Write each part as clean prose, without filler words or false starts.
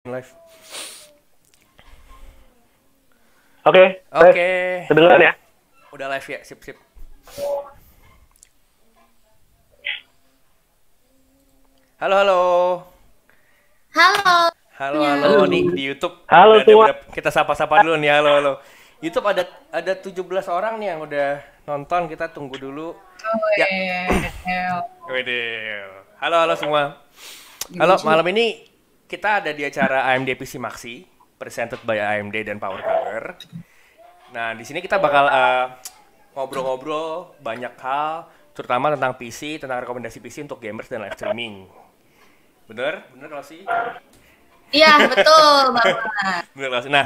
Live. Oke. Oke. Kedengeran ya? Udah live ya, sip. Halo. Halo. Halo nih di YouTube. Halo semua. Kita sapa-sapa dulu nih. Halo. YouTube ada 17 orang nih yang udah nonton. Kita tunggu dulu. Ya. Wedel. Halo semua. Halo, malam ini kita ada di acara AMD PC Maxi, presented by AMD dan Power Color. Nah, di sini kita bakal ngobrol-ngobrol banyak hal, terutama tentang PC, tentang rekomendasi PC untuk gamers dan live streaming. Bener kalau sih? Iya, betul, Bapak. Bener kalau sih. Nah,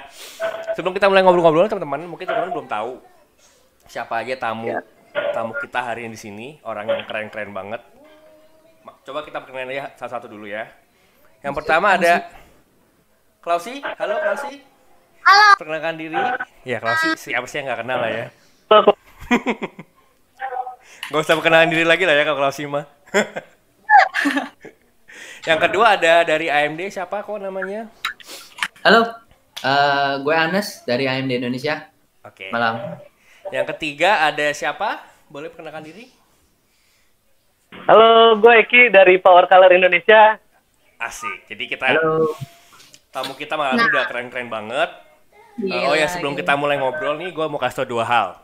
sebelum kita mulai ngobrol-ngobrol, teman-teman, mungkin teman-teman belum tahu siapa aja tamu kita hari ini di sini, orang yang keren-keren banget. Coba kita perkenalkan aja satu-satu dulu ya. Yang pertama ada Klausi. Halo Klausi. Halo. Perkenalkan diri. Ya Klausi, siapa sih yang nggak kenal lah ya. Gak usah perkenalan diri lagi lah ya kalau Klausi mah. Yang kedua ada dari AMD, siapa kok namanya? Halo, gue Anes dari AMD Indonesia. Oke. Malam. Yang ketiga ada siapa? Boleh perkenalkan diri? Halo, gue Eki dari Power Color Indonesia. Asik. Jadi kita tamu kita malam ini udah keren-keren banget. Oh ya, sebelum kita mulai ngobrol nih, gue mau kasih tau dua hal.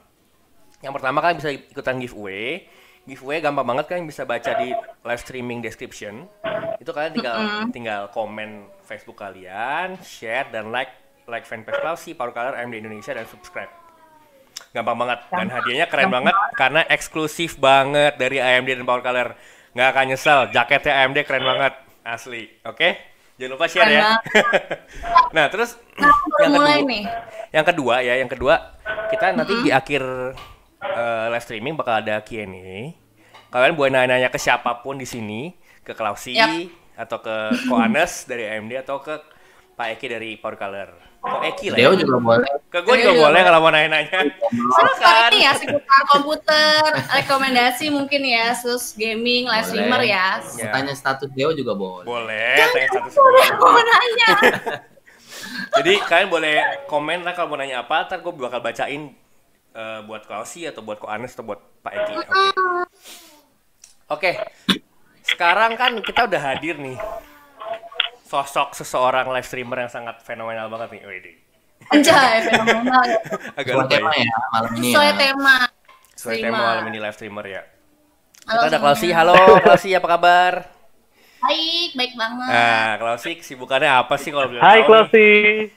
Yang pertama kan bisa ikutan giveaway. Giveaway gampang banget kan, bisa baca di live streaming description. Itu kalian tinggal komen Facebook kalian, share dan like fanpage Klausi, Power Color AMD Indonesia dan subscribe. Gampang banget dan hadiahnya keren banget karena eksklusif banget dari AMD dan Power Color. Nggak akan nyesel, jaketnya AMD keren banget. Asli, oke? Jangan lupa share ya. Nah, terus yang kedua, kita nanti di akhir live streaming bakal ada Q&A. Kalian boleh nanya-nanya ke siapapun di sini, ke Klausi atau ke Ko Anes dari AMD atau ke Pak Eki dari Power Color. Kok Eki lah. Deo juga boleh. Ke gue juga boleh kalau mau nanya-nanya. Silakan ya, seputar komputer, rekomendasi mungkin ya, terus gaming, live streamer ya. Tanya status Deo juga boleh. Boleh, tanya status Mau nanya. Jadi kalian boleh komen lah kalau mau nanya apa, ntar gue bakal bacain buat Klausi atau buat Ko Anes atau buat Pak Eki. Oke. Sekarang kan kita udah hadir nih. Sosok seseorang live streamer yang sangat fenomenal banget nih. Wede. Anjay, fenomenal. Agak Sesuai lupa tema ya. ya malam ini. Sesuai tema. Sesuai tema malam ini live streamer ya. Halo, Kita ada Klausi. Halo Klausi, apa kabar? Baik banget. Nah, Klausi kesibukannya apa sih kalau boleh Hai tahu Klausi. nih?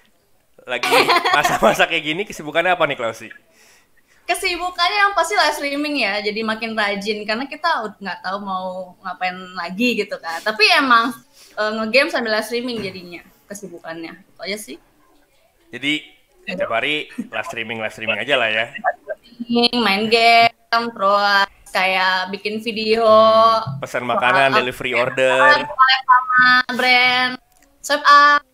Lagi masa-masa kayak gini kesibukannya apa nih Klausi? Kesibukannya yang pasti live streaming ya, jadi makin rajin karena kita nggak tahu mau ngapain lagi gitu kan. Tapi emang ngegame sambil live streaming jadinya kesibukannya. Itu aja sih. Jadi setiap hari live streaming aja lah ya. Main game, terus kayak bikin video, Pesan makanan, delivery order. collab sama brand, swipe up,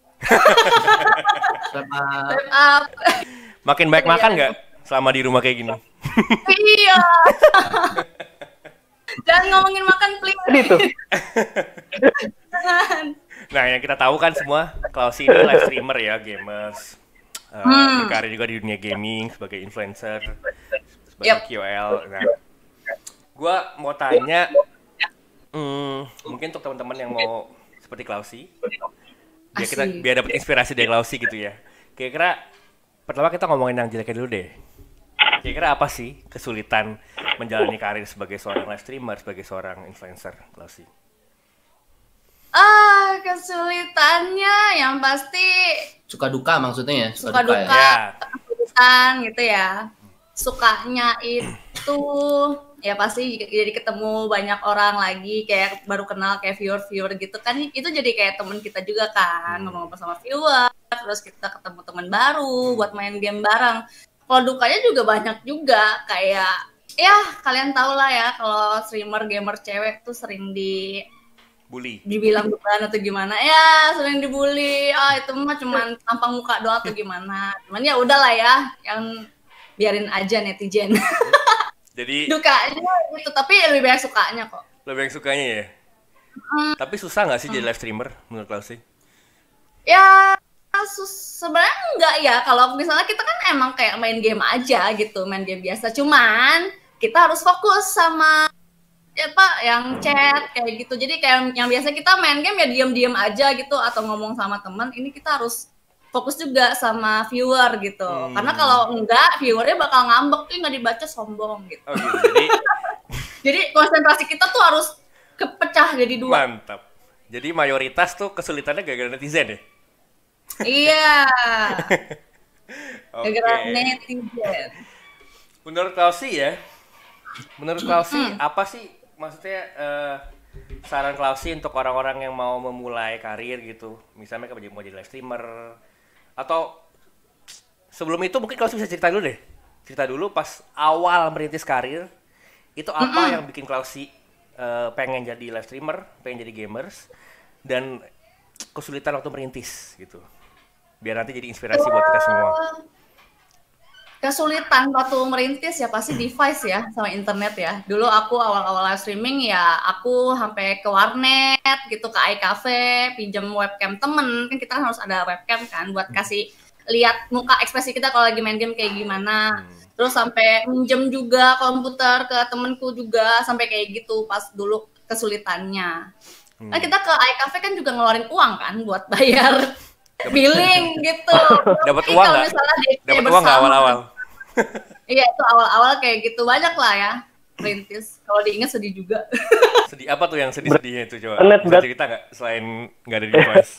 Sama swipe up. Makin baik makan nggak selama di rumah kayak gini? Iya. Jangan ngomongin makan, please. Itu. Nah, yang kita tahu kan semua, Klausi ini live streamer ya, gamers. Berkarir juga di dunia gaming sebagai influencer, sebagai KOL. Nah, gue mau tanya, mungkin untuk teman-teman yang mau seperti Klausi, biar dapat inspirasi dari Klausi gitu ya. Kira-kira pertama kita ngomongin yang jeleknya dulu deh. Kira-kira apa sih kesulitan menjalani karir sebagai seorang live streamer, sebagai seorang influencer, Klausi? Kesulitannya yang pasti suka duka maksudnya ya. suka duka, Ya. kesulitan gitu ya. Sukanya itu ya pasti jadi ketemu banyak orang lagi, kayak baru kenal kayak viewer gitu kan, itu jadi kayak temen kita juga kan, ngomong sama viewer, terus kita ketemu teman baru buat main game bareng. Kalau dukanya juga banyak juga, kayak ya kalian tau lah ya kalau streamer gamer cewek tuh sering dibilang bukan atau gimana ya, sering dibully. Itu mah cuman tampang muka doang atau gimana, cuman ya udahlah ya, yang biarin aja netizen. Jadi dukanya itu, tapi lebih banyak sukanya kok. lebih yang sukanya ya. Tapi susah nggak sih jadi live streamer menurut Klausi? Ya sebenarnya enggak ya, kalau misalnya kita kan emang kayak main game aja gitu, main game biasa. Cuman kita harus fokus sama apa yang chat kayak gitu. Jadi kayak yang biasa kita main game ya diam-diam aja gitu atau ngomong sama teman, ini kita harus fokus juga sama viewer gitu. Karena kalau enggak, viewernya bakal ngambek, nggak dibaca sombong gitu. Oh gitu. Jadi konsentrasi kita tuh harus kepecah jadi dua. Mantap. Jadi mayoritas tuh kesulitannya gara-gara netizen ya? Iya. Oke. Gara-gara netizen. Menurut Klausi apa sih maksudnya saran Klausi untuk orang-orang yang mau memulai karir gitu, misalnya mereka mau jadi live streamer, atau sebelum itu mungkin Klausi bisa cerita dulu pas awal merintis karir itu apa yang bikin Klausi pengen jadi live streamer, pengen jadi gamers, dan kesulitan waktu merintis gitu, biar nanti jadi inspirasi buat kita semua. Kesulitan waktu merintis ya pasti device ya, sama internet ya. Dulu aku awal-awal live streaming ya aku sampai ke warnet gitu, ke iCafe, pinjam webcam temen, kan kita harus ada webcam kan buat kasih lihat muka ekspresi kita kalau lagi main game kayak gimana. Terus sampai minjem juga komputer ke temenku juga, sampai kayak gitu pas dulu kesulitannya. Nah, kita ke iCafe kan juga ngeluarin uang kan buat bayar billing gitu. Dapat uang nggak? Dapat uang nggak awal-awal? Iya, itu awal-awal kayak gitu, banyak lah ya merintis. Kalau diingat sedih juga. Sedih apa tuh yang sedih-sedihnya itu, coba bisa cerita nggak selain nggak ada device?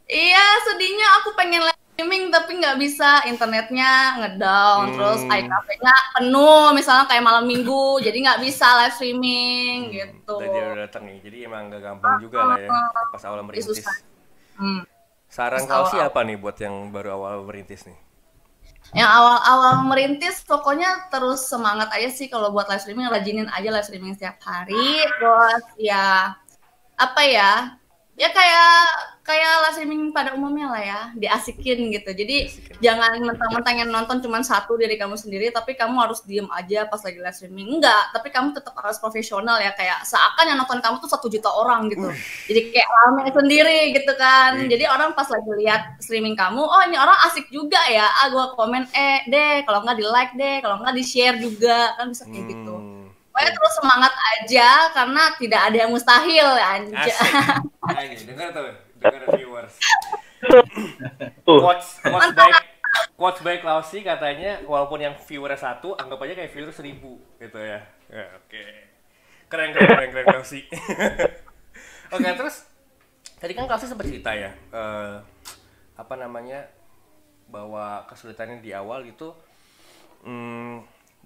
Iya, sedihnya aku pengen live streaming tapi nggak bisa, internetnya ngedown, terus iCafe-nya penuh misalnya kayak malam minggu, jadi nggak bisa live streaming gitu. Dan dia udah datang nih, jadi emang nggak gampang juga lah ya pas awal merintis. Saran Klausi apa nih buat yang baru awal merintis nih? Yang awal-awal merintis pokoknya terus semangat aja sih kalau buat live streaming, rajinin aja live streaming setiap hari. Terus ya apa ya kayak live streaming pada umumnya lah ya, diasikin gitu. Jadi jangan mentang-mentang yang nonton cuma satu dari kamu sendiri, tapi kamu harus diem aja pas lagi live streaming. Enggak, tapi kamu tetap harus profesional ya, kayak seakan yang nonton kamu tuh 1 juta orang gitu. Jadi kayak rame sendiri gitu kan. Jadi orang pas lagi lihat streaming kamu, oh ini orang asik juga ya, gua komen deh, kalau nggak di like deh, kalau nggak di share juga, kan bisa kayak gitu. Pokoknya terus semangat aja, karena tidak ada yang mustahil, anjay. Asik. Dengar viewers. Quotes by Klausi katanya, walaupun yang viewernya 1, anggap aja kayak viewer 1000 gitu ya. Ya oke. Keren Klausi. Oke, terus tadi kan Klausi sempat cerita ya, bahwa kesulitannya di awal itu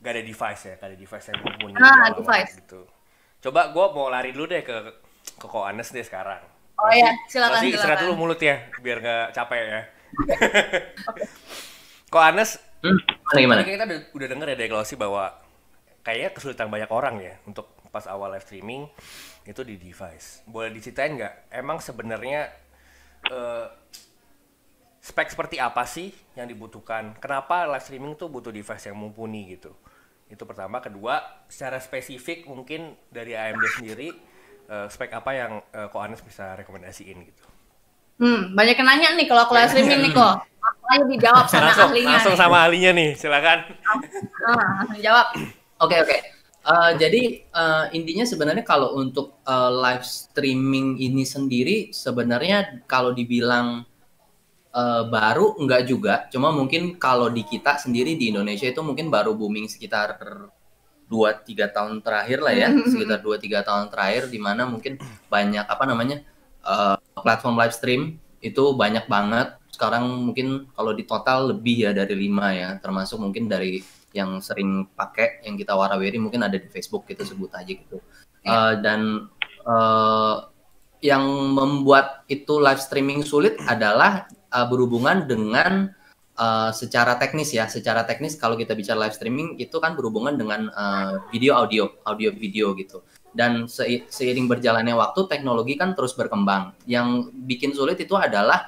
gak ada device yang mumpuni device gitu. Coba gue mau lari dulu deh ke Ko Anes deh sekarang. Oh iya, silakan. Istirahat dulu mulut ya, biar gak capek ya. Ko Anes, gimana? kita udah denger ya dari Klausi bahwa kayaknya kesulitan banyak orang ya untuk pas awal live streaming itu di device. Boleh diceritain nggak? Emang sebenarnya spek seperti apa sih yang dibutuhkan? Kenapa live streaming tuh butuh device yang mumpuni gitu? Itu pertama. Kedua, secara spesifik mungkin dari AMD sendiri, spek apa yang Ko Anes bisa rekomendasiin gitu? Banyak yang nanya nih kalau aku live streaming nih kok. Ayo dijawab sama ahlinya. Langsung sama ahlinya nih, silakan. Langsung jawab. Oke. Jadi intinya sebenarnya kalau untuk live streaming ini sendiri sebenarnya kalau dibilang baru enggak juga, cuma mungkin kalau di kita sendiri di Indonesia itu mungkin baru booming sekitar 2-3 tahun terakhir lah ya, sekitar 2-3 tahun terakhir, di mana mungkin banyak platform live stream itu banyak banget. Sekarang mungkin kalau di total lebih ya dari 5 ya, termasuk mungkin dari yang sering pakai, yang kita warawiri mungkin ada di Facebook, kita sebut aja gitu. Yang membuat itu live streaming sulit adalah berhubungan dengan secara teknis ya. Secara teknis kalau kita bicara live streaming itu kan berhubungan dengan audio video gitu. Dan seiring berjalannya waktu, teknologi kan terus berkembang. Yang bikin sulit itu adalah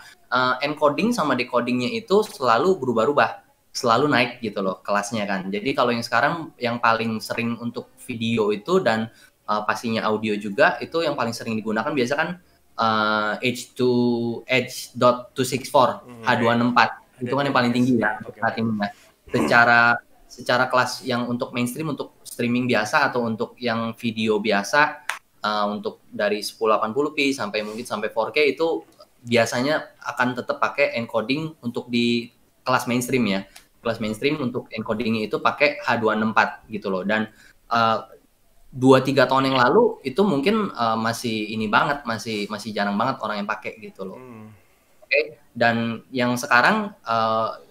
encoding sama decodingnya itu selalu berubah-ubah, selalu naik gitu loh kelasnya kan. Jadi kalau yang sekarang yang paling sering untuk video itu dan pastinya audio juga, itu yang paling sering digunakan biasa kan H.264 H264 itu kan yang paling tinggi ya saat ini ya. Secara kelas yang untuk mainstream, untuk streaming biasa atau untuk yang video biasa, untuk dari 1080p sampai mungkin sampai 4K itu biasanya akan tetap pakai encoding untuk di kelas mainstream ya. Kelas mainstream untuk encodingnya itu pakai H264 gitu loh. Dan 2-3 tahun yang lalu itu mungkin masih ini banget, masih jarang banget orang yang pakai gitu loh. Oke. Dan yang sekarang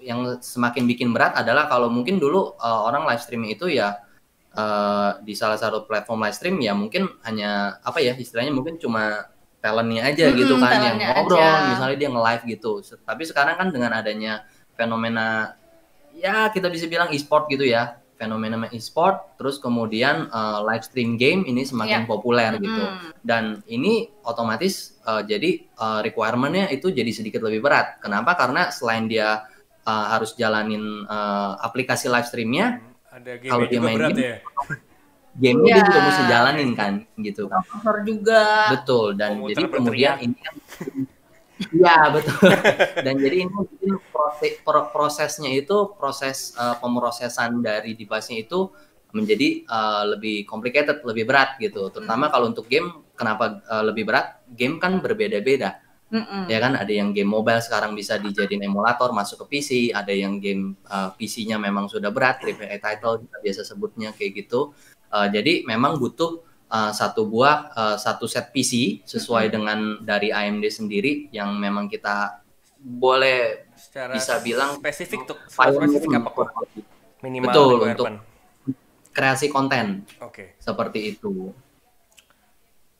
yang semakin bikin berat adalah kalau mungkin dulu orang live streaming itu ya di salah satu platform live stream ya mungkin hanya apa ya istilahnya mungkin cuma talentnya aja gitu kan yang ngobrol aja. Misalnya dia nge-live gitu. Tapi sekarang kan dengan adanya fenomena ya kita bisa bilang e-sport gitu ya, fenomena e-sport, terus kemudian live stream game ini semakin populer gitu. Dan ini otomatis jadi requirement-nya itu jadi sedikit lebih berat. Kenapa? Karena selain dia harus jalanin aplikasi live stream-nya, kalau dia main game, game-nya dia juga mesti jalanin kan, gitu kan. Juga. Betul, dan jadi kemudian ini kan iya betul. Dan jadi ini mungkin prosesnya itu proses pemrosesan dari device-nya itu menjadi lebih complicated, lebih berat gitu. Terutama kalau untuk game, kenapa lebih berat? Game kan berbeda-beda. Ya kan, ada yang game mobile sekarang bisa dijadiin emulator masuk ke PC, ada yang game PC-nya memang sudah berat, AAA title kita biasa sebutnya kayak gitu. Jadi memang butuh satu set PC sesuai dengan dari AMD sendiri yang memang kita boleh secara bisa bilang spesifik apa kok? Minimal betul untuk kreasi konten. Seperti itu.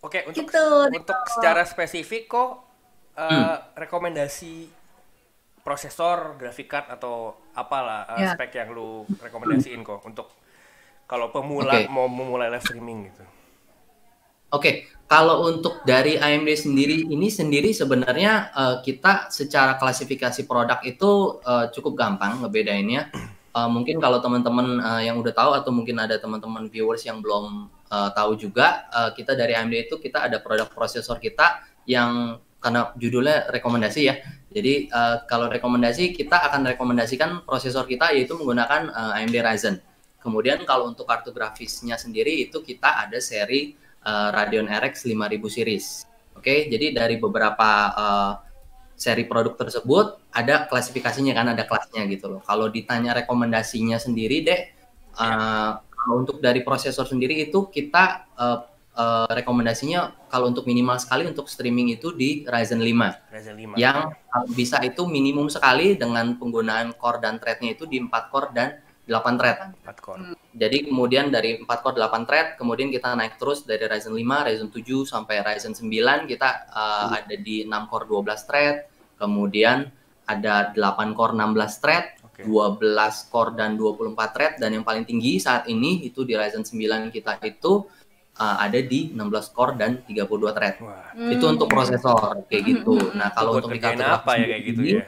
Untuk secara spesifik kok rekomendasi prosesor, graphic card atau apalah spek yang lu rekomendasiin kok untuk kalau pemula mau memulai live streaming gitu. Kalau untuk dari AMD sendiri sebenarnya kita secara klasifikasi produk itu cukup gampang ngebedainnya. Mungkin kalau teman-teman yang udah tahu atau mungkin ada teman-teman viewers yang belum tahu juga, kita dari AMD itu kita ada produk prosesor kita yang karena judulnya rekomendasi ya. Jadi kalau rekomendasi kita akan rekomendasikan prosesor kita yaitu menggunakan AMD Ryzen. Kemudian kalau untuk kartu grafisnya sendiri itu kita ada seri Radeon RX 5000 series. Jadi dari beberapa seri produk tersebut ada klasifikasinya kan, ada kelasnya gitu loh. Kalau ditanya rekomendasinya sendiri untuk dari prosesor sendiri itu kita rekomendasinya kalau untuk minimal sekali untuk streaming itu di Ryzen 5. Yang bisa itu minimum sekali dengan penggunaan core dan thread-nya itu di 4 core dan 8 thread. 4 core. Jadi kemudian dari 4 core 8 thread, kemudian kita naik terus dari Ryzen 5, Ryzen 7 sampai Ryzen 9 kita ada di 6 core 12 thread, kemudian ada 8 core 16 thread, 12 core dan 24 thread, dan yang paling tinggi saat ini itu di Ryzen 9 kita itu ada di 16 core dan 32 thread. Itu untuk prosesor kayak gitu. Nah, kalau untuk di kartu apa ya kayak gitu ya?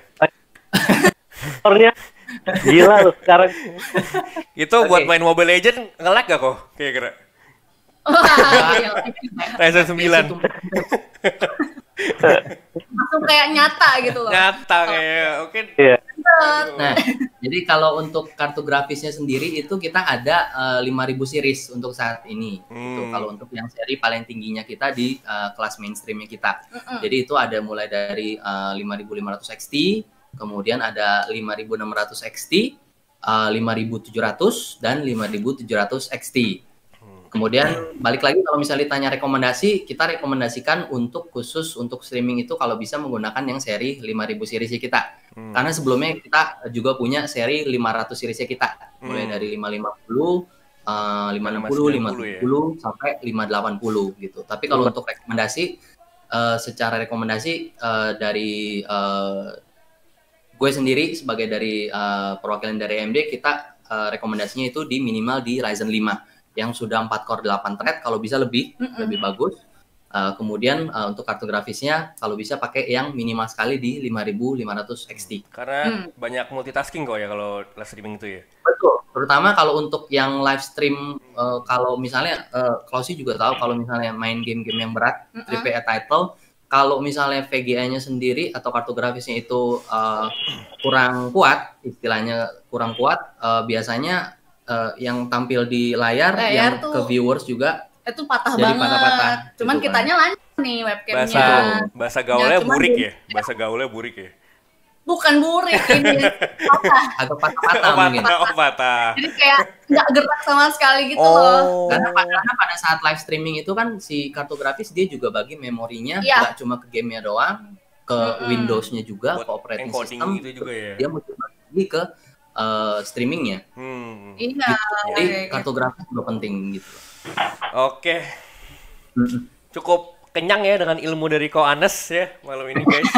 Gila lu sekarang. Itu buat main Mobile Legends nge-lag gak kok? Kira-kira. Ryzen 9. Langsung kayak nyata gitu loh. Nyata kayak oke. Nah, jadi kalau untuk kartu grafisnya sendiri itu kita ada 5000 series untuk saat ini. Itu kalau untuk yang seri paling tingginya kita di kelas mainstreamnya kita. Jadi itu ada mulai dari 5500 XT, kemudian ada 5600 XT, 5700 dan 5700 XT. Kemudian balik lagi kalau misalnya ditanya rekomendasi, kita rekomendasikan untuk khusus untuk streaming itu kalau bisa menggunakan yang seri 5000 series kita. Karena sebelumnya kita juga punya seri 500 series kita. Mulai dari 550, 560, 570 sampai 580 gitu. Tapi kalau untuk rekomendasi secara rekomendasi dari gue sendiri sebagai dari perwakilan dari AMD, kita rekomendasinya itu di minimal di Ryzen 5 yang sudah 4 core 8 thread, kalau bisa lebih bagus. Kemudian untuk kartu grafisnya kalau bisa pakai yang minimal sekali di 5500 XT. Karena banyak multitasking kok ya kalau live streaming itu ya. Betul. Terutama kalau untuk yang live stream, kalau misalnya Klausi juga tahu kalau misalnya main game-game yang berat, AAA title, kalau misalnya VGA-nya sendiri atau kartu grafisnya itu kurang kuat, istilahnya kurang kuat, biasanya yang tampil di layar yang tuh, ke viewers juga itu patah jadi banget. patah-patah. Cuman gitu kitanya lancar nih webcamnya. Bahasa gaulnya cuman burik ya. Bahasa gaulnya burik ya. Bukan burik ini patah. Agak patah-patah mungkin. Patah. Jadi kayak nggak gerak sama sekali gitu loh. Karena pada saat live streaming itu kan si kartu grafis dia juga bagi memorinya nggak cuma ke gamenya doang, ke Windows-nya juga, ke operating system gitu juga ya. Dia mesti bagi ke streamingnya. Iya. Jadi kartu grafis juga penting gitu. Oke. Cukup kenyang ya dengan ilmu dari Ko Anes ya malam ini guys.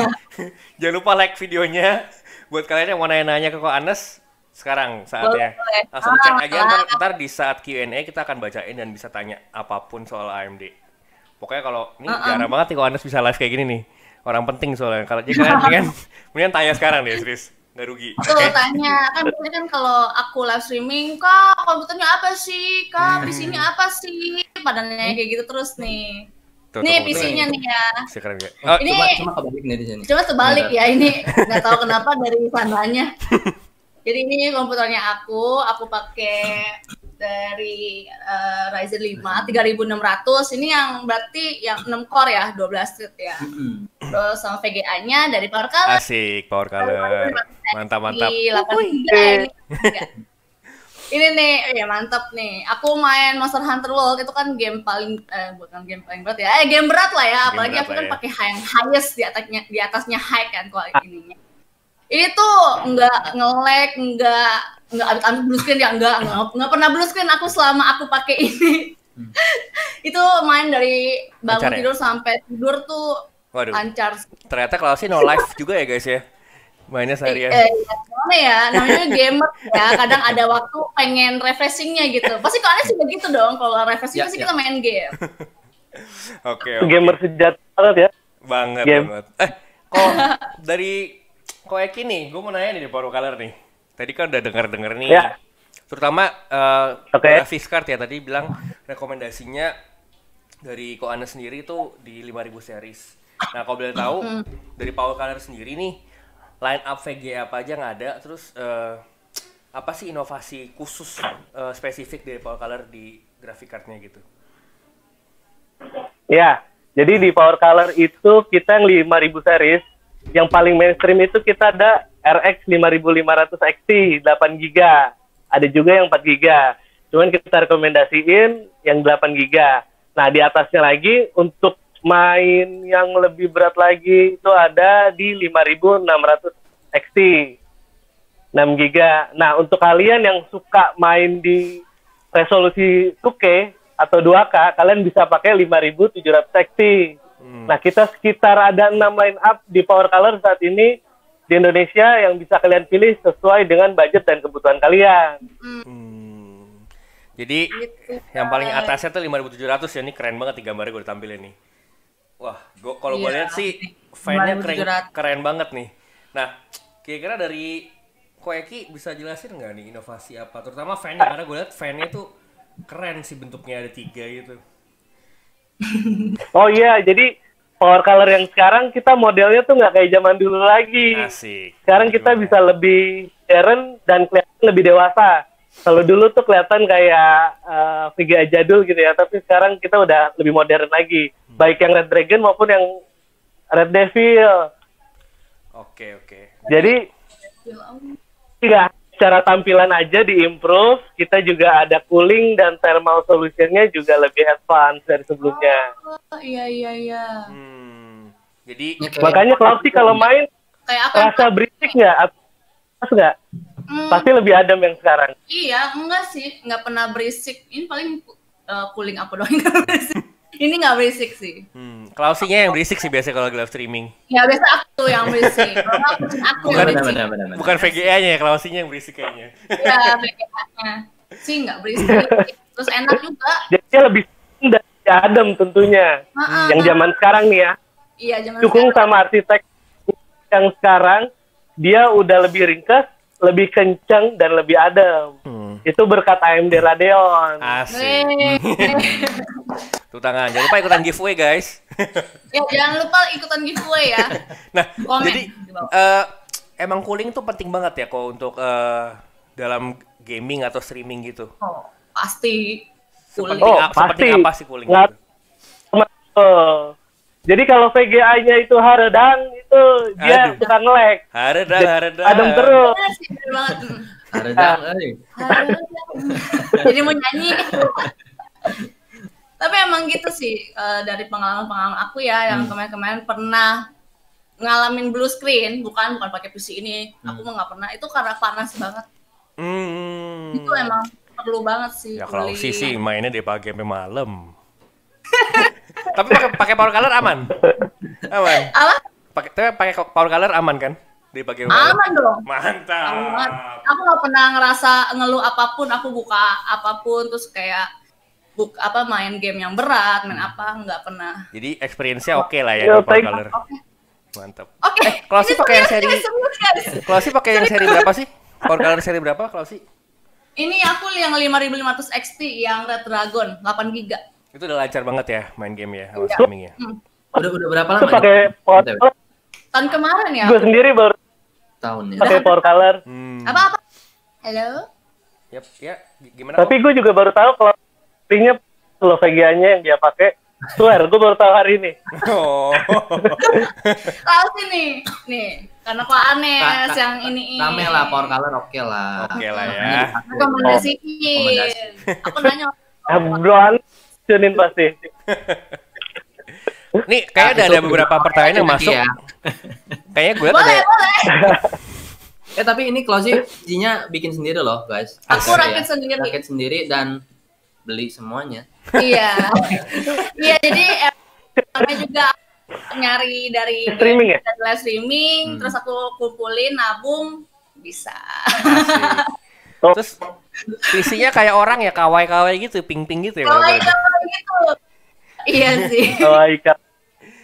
Jangan lupa like videonya. Buat kalian yang mau nanya-nanya ke Ko Anes, sekarang saatnya. Langsung chat aja, ntar di saat Q&A kita akan bacain dan bisa tanya apapun soal AMD. Pokoknya kalau ini jarang banget nih Ko Anes bisa live kayak gini nih. Orang penting soalnya. Kalau jadi kalian mendingan tanya sekarang deh, serius. Nggak rugi. Tuh tanya, kan biasanya kan kalau aku live streaming, Kak komputernya apa sih? Kak PC-nya apa sih? Pada nanya kayak gitu terus nih. Nih PC-nya nih ya. Sekarang ya. Ini cuma kebalik nih di sini. Cuma sebalik ya ini. Nggak tahu kenapa dari sananya. Jadi ini komputernya aku pakai dari Ryzen 5 3600. Ini yang berarti yang 6 core ya, 12 thread ya. Terus sama VGA-nya dari Power Color. Asik, Power Color. Mantap. 8 ini. Ini nih, ya mantap nih. Aku main Monster Hunter World itu kan game paling bukan game paling berat ya. Game berat lah ya, apalagi aku kan pakai yang highest di atasnya high kan kualitas ininya. Ini tuh nggak nge-lag, nggak amit-amit blue screen ya, nggak pernah blue screen aku selama aku pakai ini. Itu main dari bangun tidur sampai tidur tuh lancar. Ternyata kalau sih no live juga ya guys ya. Mainnya seharian. Gimana ya, namanya gamer ya, kadang ada waktu pengen refreshingnya gitu. Pasti kalian juga gitu dong, kalau refreshing pasti kita main game. Oke. Gamer sejati banget ya. Banget. Kok dari Ko Eki nih, gue mau nanya nih di Power Color nih. Tadi kan udah denger nih. Ya. Terutama graphics card ya, tadi bilang rekomendasinya dari Ko Anes sendiri itu di 5000 series. Nah, kalau boleh tahu dari Power Color sendiri nih, line up VGA apa aja nggak ada, terus apa sih inovasi khusus spesifik dari Power Color di graphic card-nya gitu? Ya, jadi di Power Color itu kita yang 5000 series, yang paling mainstream itu kita ada RX 5500 XT 8 GB, ada juga yang 4 GB. Cuman kita rekomendasiin yang 8 GB. Nah, di atasnya lagi untuk main yang lebih berat lagi itu ada di 5600 XT 6 GB. Nah, untuk kalian yang suka main di resolusi 2K atau 2K, kalian bisa pakai 5700 XT. Nah, kita sekitar ada 6 line up di Power Color saat ini di Indonesia yang bisa kalian pilih sesuai dengan budget dan kebutuhan kalian. Jadi yang paling atasnya tuh 5700 ya, ini keren banget nih gambarnya gue udah tampilin nih. Wah, kalau gue lihat sih fan-nya keren banget nih. Nah, kira-kira dari Ko Eki bisa jelasin nggak nih inovasi apa? Terutama fan-nya, karena gue lihat fan-nya tuh keren sih, bentuknya ada 3 gitu. Oh iya, jadi Power Color yang sekarang kita modelnya tuh nggak kayak zaman dulu lagi. Asik. Sekarang kita bisa lebih modern dan kelihatan lebih dewasa. Kalau dulu tuh kelihatan kayak VGA jadul gitu ya, tapi sekarang kita udah lebih modern lagi. Baik yang Red Dragon maupun yang Red Devil. Oke. Jadi nggak secara tampilan aja diimprove, kita juga ada cooling dan thermal solutionnya juga lebih advance dari sebelumnya. Oh iya. Jadi makanya kalau main rasa berisik nggak? Nggak? Pasti lebih adem yang sekarang. Iya, enggak sih, nggak pernah berisik. Ini paling cooling aku doang yang berisik. Ini nggak berisik sih. Closing-nya yang berisik sih biasa kalau live streaming. Ya biasa aku yang berisik. Aku bukan VGA-nya ya, closing-nya yang berisik kayaknya. Iya, VGA-nya sih nggak berisik. Terus enak juga. Jadi lebih adem tentunya. Yang zaman sekarang nih ya. Iya, zaman dukung sama arsitek yang sekarang, dia udah lebih ringkas, lebih kencang dan lebih adem. Itu berkat AMD Radeon. Asik. Tuh tangan. Jangan lupa ikutan giveaway guys. Ya jangan lupa ikutan giveaway ya. Nah, Komen jadi di bawah. emang cooling tuh penting banget ya kok untuk dalam gaming atau streaming gitu. Oh, pasti cooling. Sepenting, Oh, sepenting pasti. apa sih cooling Nggak- gitu? Jadi kalau VGA-nya itu haredang itu dia Aduh. suka nge-lag. Haredang. Adem terus. Bener sih, bener banget. Haredang, Jadi mau nyanyi. Tapi emang gitu sih, dari pengalaman-pengalaman aku ya, yang kemarin-kemarin pernah ngalamin blue screen, bukan pakai PC ini, aku mah nggak pernah. Itu karena panas banget. Itu emang perlu banget sih. Ya kalau cooling. sih mainnya dari pagi sampai malam. Tapi pakai power color aman. Aman. Apa? Pakai power color aman kan? Dari pagi sampai malam. Aman dong. Mantap. Aman. Aku nggak pernah ngerasa ngeluh apapun, aku buka apapun terus kayak main game yang berat, main apa nggak pernah. Jadi experience-nya oke lah ya Ya, di power thank- color. Oke. Mantap. Oke. kalau sih Ini pakai yang serius, seri- serius, guys. Kalau sih pakai yang seri berapa sih? Power color seri berapa kalau sih? Ini aku yang 5500 XT yang Red Dragon 8 GB. Itu udah lancar banget ya main game ya, sama Iya. streaming ya. Udah berapa Itu lama? pakai power nih? color. Tahun kemarin ya. Gue sendiri baru Tahun ya. pakai power color. Apa? Halo? Yap, ya gimana Tapi gue juga baru tahu kalau ringnya kalau VGA-nya yang dia pakai. Swear, gue baru tahu hari ini. Oh. Tahu sih nih. Karena Pak Anes yang ini. Rame lah, power color oke lah. Oke lah ya. Rekomendasiin. Aku nanya. Bro, An, tunin pasti. Nih kayaknya Nah, ada itu beberapa pertanyaan yang nanti masuk. ya. Kayaknya gue liat Boleh, ada. boleh. Tapi ini closing Jinya bikin sendiri loh, guys. Aku Asli rakit ya. sendiri. Rakit sendiri dan beli semuanya. Iya. Iya, jadi emang juga nyari dari Streaming ya? dari live streaming, terus aku kumpulin, nabung, bisa. Terus PC-nya kayak orang ya, kawai-kawai gitu, ping-ping gitu ya. Kalau kalau boleh. gitu. Iya sih. Oh, ikan.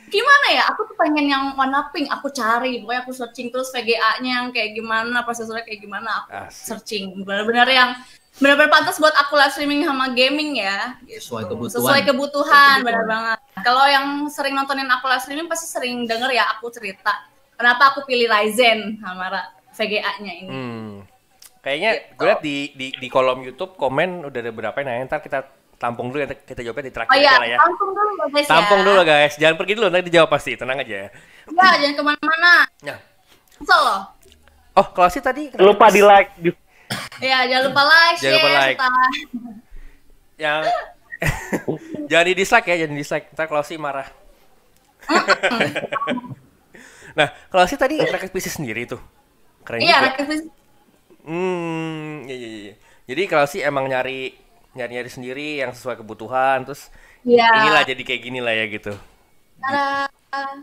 Gimana ya? Aku tuh pengen yang warna pink, aku cari, pokoknya aku searching terus VGA-nya yang kayak gimana, prosesornya kayak gimana, aku Asik. searching. Benar-benar yang benar-benar pantas buat aku live streaming sama gaming ya. Sesuai kebutuhan. Sesuai kebutuhan, benar banget. Kalau yang sering nontonin aku live streaming pasti sering denger ya aku cerita. Kenapa aku pilih Ryzen sama VGA-nya ini. Kayaknya gue liat di kolom YouTube komen udah ada beberapa yang nanya, ntar kita tampung dulu, kita jawabnya di terakhir Oh iya, aja lah ya. tampung dulu guys ya. Tampung dulu guys, jangan pergi dulu, nanti dijawab pasti, tenang aja ya. Ya, jangan kemana-mana. Nah. Kesel loh. Oh, kalau sih tadi Lupa di like. Ya, jangan lupa like, Jangan lupa share, like. serta yang jangan di dislike ya, jangan di dislike, ntar kalau sih marah. Nah, kalau sih tadi rakit PC sendiri tuh, keren Iya, juga. rakit PC. Iya. Jadi kalau sih emang nyari sendiri yang sesuai kebutuhan, terus Iya. inilah jadi kayak gini lah ya gitu. Tada.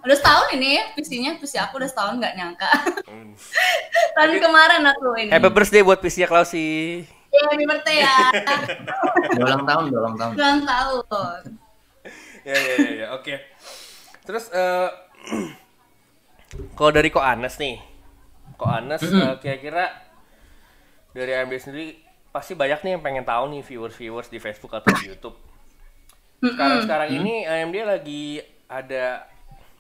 Udah setahun ini PC-nya, PC aku udah setahun nggak nyangka. Tahun kemarin aku ini. Happy birthday buat PC-nya Klausi. Ya, happy birthday ya. Ulang tahun. Ulang tahun. Ya, oke. Terus kalau dari Ko Anes nih, kira-kira dari AMD sendiri pasti banyak nih yang pengen tahu nih viewers di Facebook atau di YouTube. Sekarang ini AMD lagi ada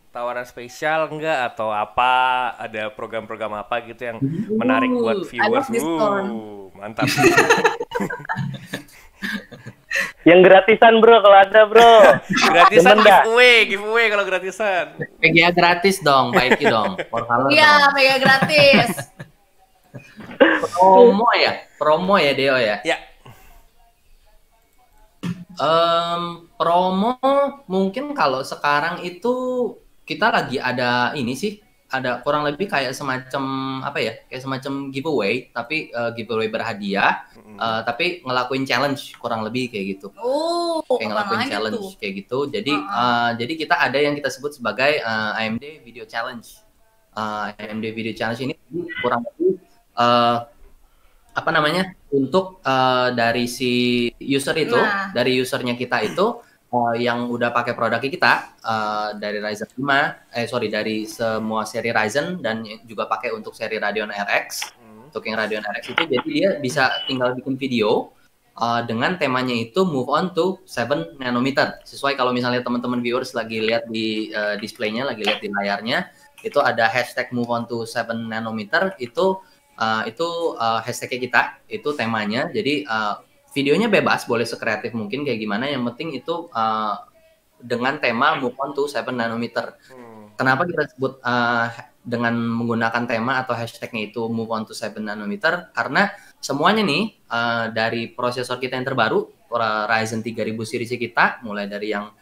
tawaran spesial enggak atau apa? Ada program-program apa gitu yang menarik buat viewers? ada diskon. Mantap. Yang gratisan bro, kalau ada bro. Gratisan Demen dah. giveaway kalau gratisan. PGA gratis dong, Pak Iki dong. Power color Iya, dong. mega gratis. Promo ya Deo ya. Ya. Promo mungkin kalau sekarang itu kita lagi ada ini sih, ada kurang lebih kayak semacam apa ya, kayak semacam giveaway, tapi giveaway berhadiah, tapi ngelakuin challenge kurang lebih kayak gitu. Oh, Kayak ngelakuin apaan challenge itu? kayak gitu. Jadi kita ada yang kita sebut sebagai AMD Video Challenge. AMD Video Challenge ini kurang lebih apa namanya, untuk dari si user itu, Nah. dari usernya kita itu yang udah pakai produk kita dari Ryzen 5, dari semua seri Ryzen dan juga pakai untuk seri Radeon RX. Untuk yang Radeon RX itu, jadi dia bisa tinggal bikin video dengan temanya itu move on to 7 nanometer. Sesuai kalau misalnya teman-teman viewers lagi lihat di displaynya, lagi lihat di layarnya, itu ada hashtag move on to 7 nanometer, itu hashtagnya kita, itu temanya. Jadi videonya bebas, boleh sekreatif mungkin kayak gimana, yang penting itu dengan tema move on to 7 nanometer. Kenapa kita sebut dengan menggunakan tema atau hashtagnya itu move on to 7 nanometer? Karena semuanya nih dari prosesor kita yang terbaru, Ryzen 3000 series kita, mulai dari yang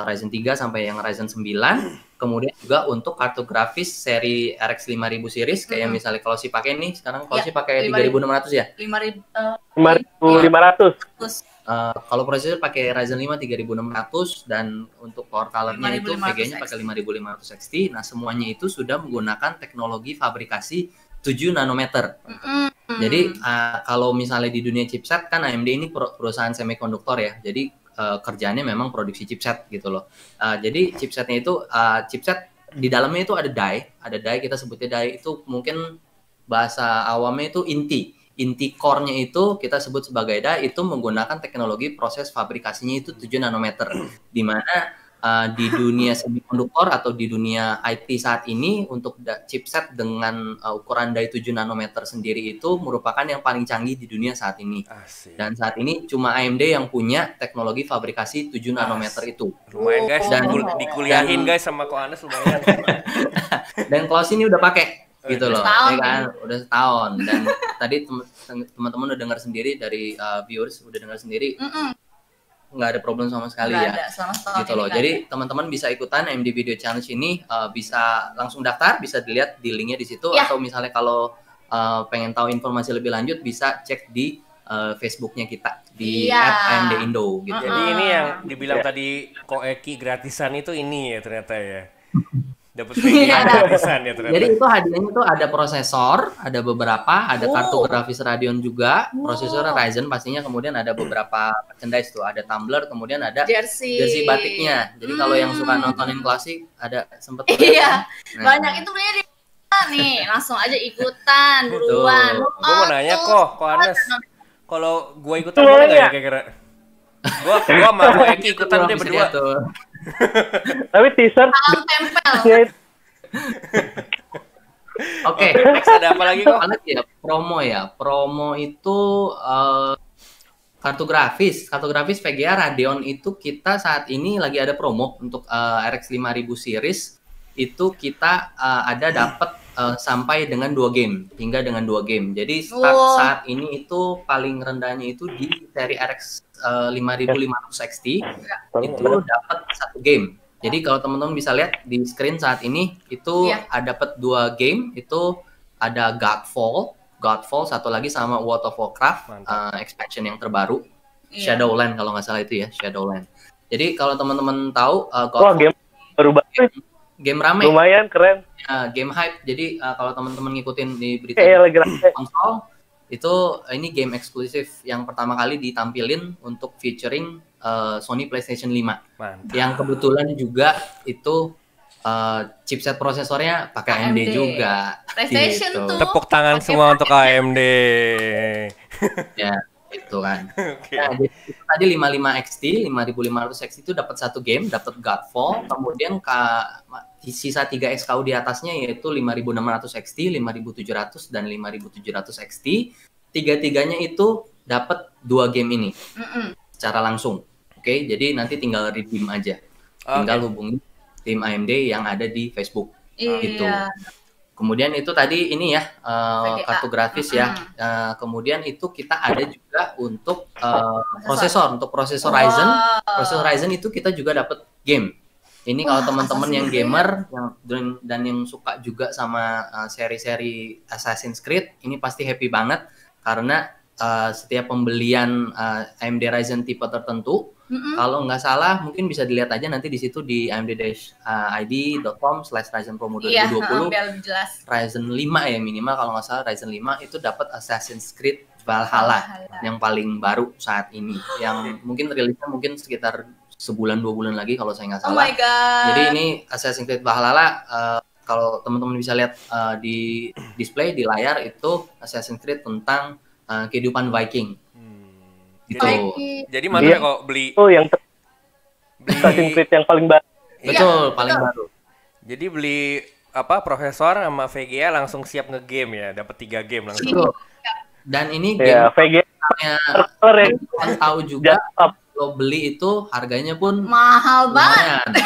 Ryzen 3 sampai yang Ryzen 9, kemudian juga untuk kartu grafis seri RX 5000 series, kayak misalnya kalau si pakai nih, sekarang kalau si pakai 3600 ya? 5500. Kalau prosesor pakai Ryzen 5 3600 dan untuk power color-nya itu VGA-nya pakai 5500 XT. Nah, semuanya itu sudah menggunakan teknologi fabrikasi 7 nanometer. Jadi kalau misalnya di dunia chipset kan AMD ini perusahaan semikonduktor ya. Jadi kerjaannya memang produksi chipset gitu loh. Jadi chipsetnya itu chipset di dalamnya itu ada die kita sebutnya die, itu mungkin bahasa awamnya itu inti core-nya itu kita sebut sebagai die, itu menggunakan teknologi proses fabrikasinya itu 7 nanometer, di mana di dunia semikonduktor atau di dunia IT saat ini untuk chipset dengan ukuran die 7 nanometer sendiri itu merupakan yang paling canggih di dunia saat ini. Asik. Dan saat ini cuma AMD yang punya teknologi fabrikasi 7 nanometer itu. Lumayan guys, Dan dikuliahin guys sama Ko Anes lumayan. Dan Klaus ini udah pakai gitu loh, setahun. ya kan? Udah setahun. Dan tadi teman-teman udah dengar sendiri dari viewers, udah dengar sendiri, nggak ada problem sama sekali ya, gitu loh. Jadi teman-teman bisa ikutan AMD Video Challenge ini, bisa langsung daftar, bisa dilihat di linknya di situ, atau misalnya kalau pengen tahu informasi lebih lanjut bisa cek di Facebooknya kita di @AMD_Indo gitu. Jadi ini yang dibilang tadi Ko Eki gratisan itu ini ya ternyata ya. Dapat gratisan ya ternyata. Jadi itu hadiahnya tuh ada prosesor, ada beberapa, ada kartu grafis Radeon juga, prosesor Ryzen pastinya, kemudian ada beberapa merchandise tuh, ada tumbler, kemudian ada jersey batiknya. Jadi kalau yang suka nontonin klasik ada sempet Iya, banyak itu punya nih, langsung aja ikutan buruan. Gue mau nanya Ko Anes, kalau gue ikutan boleh nggak ya kira-kira? Gue sama Ko Eki ikutan deh berdua. Tapi t-shirt tempel. Oke, next ada apa lagi kok? Ya, promo itu kartu grafis VGA Radeon itu kita saat ini lagi ada promo untuk RX 5000 series, itu kita ada dapat sampai dengan 2 game, hingga dengan 2 game. Jadi start saat ini itu paling rendahnya itu di seri RX 5500 XT itu dapat 1 game. Jadi kalau teman-teman bisa lihat di screen saat ini itu dapat 2 game, itu ada Godfall satu lagi sama World of Warcraft expansion yang terbaru, Shadowland kalau nggak salah itu ya, Shadowland. Jadi kalau teman-teman tahu Godfall game baru banget, game rame, lumayan keren, game hype. Jadi kalau teman-teman ngikutin di berita lagi konsol itu, ini game eksklusif yang pertama kali ditampilin untuk featuring Sony PlayStation 5. Mantap. Yang kebetulan juga itu chipset prosesornya pakai AMD juga. PlayStation gitu. tuh. Tepuk tangan semua untuk AMD. Ya, itu kan. Okay. Nah, jadi itu tadi 55 XT, 5500 XT itu dapat 1 game, dapat Godfall, kemudian sisa 3 SKU di atasnya yaitu 5600 XT, 5700 dan 5700 XT. Tiga-tiganya itu dapat 2 game ini. Secara langsung. Oke, jadi nanti tinggal redeem aja. Tinggal hubungi tim AMD yang ada di Facebook. Gitu. Kemudian itu tadi ini ya, kartu grafis ya. Kemudian itu kita ada juga untuk prosesor. Untuk prosesor Ryzen. Prosesor Ryzen itu kita juga dapat game. Ini kalau teman-teman yang gamer dan yang suka juga sama seri-seri Assassin's Creed, ini pasti happy banget karena setiap pembelian AMD Ryzen tipe tertentu, kalau nggak salah mungkin bisa dilihat aja nanti di situ di amd-id.com/Ryzen Promo 2020, Ryzen 5 ya minimal, kalau nggak salah Ryzen 5 itu dapat Assassin's Creed Valhalla yang paling baru saat ini, yang mungkin rilisnya mungkin sekitar sebulan 2 bulan lagi kalau saya nggak salah. Oh my God. Jadi ini Assassin's Creed Valhalla, kalau teman-teman bisa lihat di display di layar, itu Assassin's Creed tentang kehidupan Viking. gitu. Jadi mantap kok beli. Oh, yang Assassin's Creed yang paling baru. Betul, paling baru. Jadi beli Profesor sama VGA langsung siap ngegame ya, dapat 3 game langsung. Betul. Dan ini game VGA tahu juga kalau beli itu harganya pun mahal banget.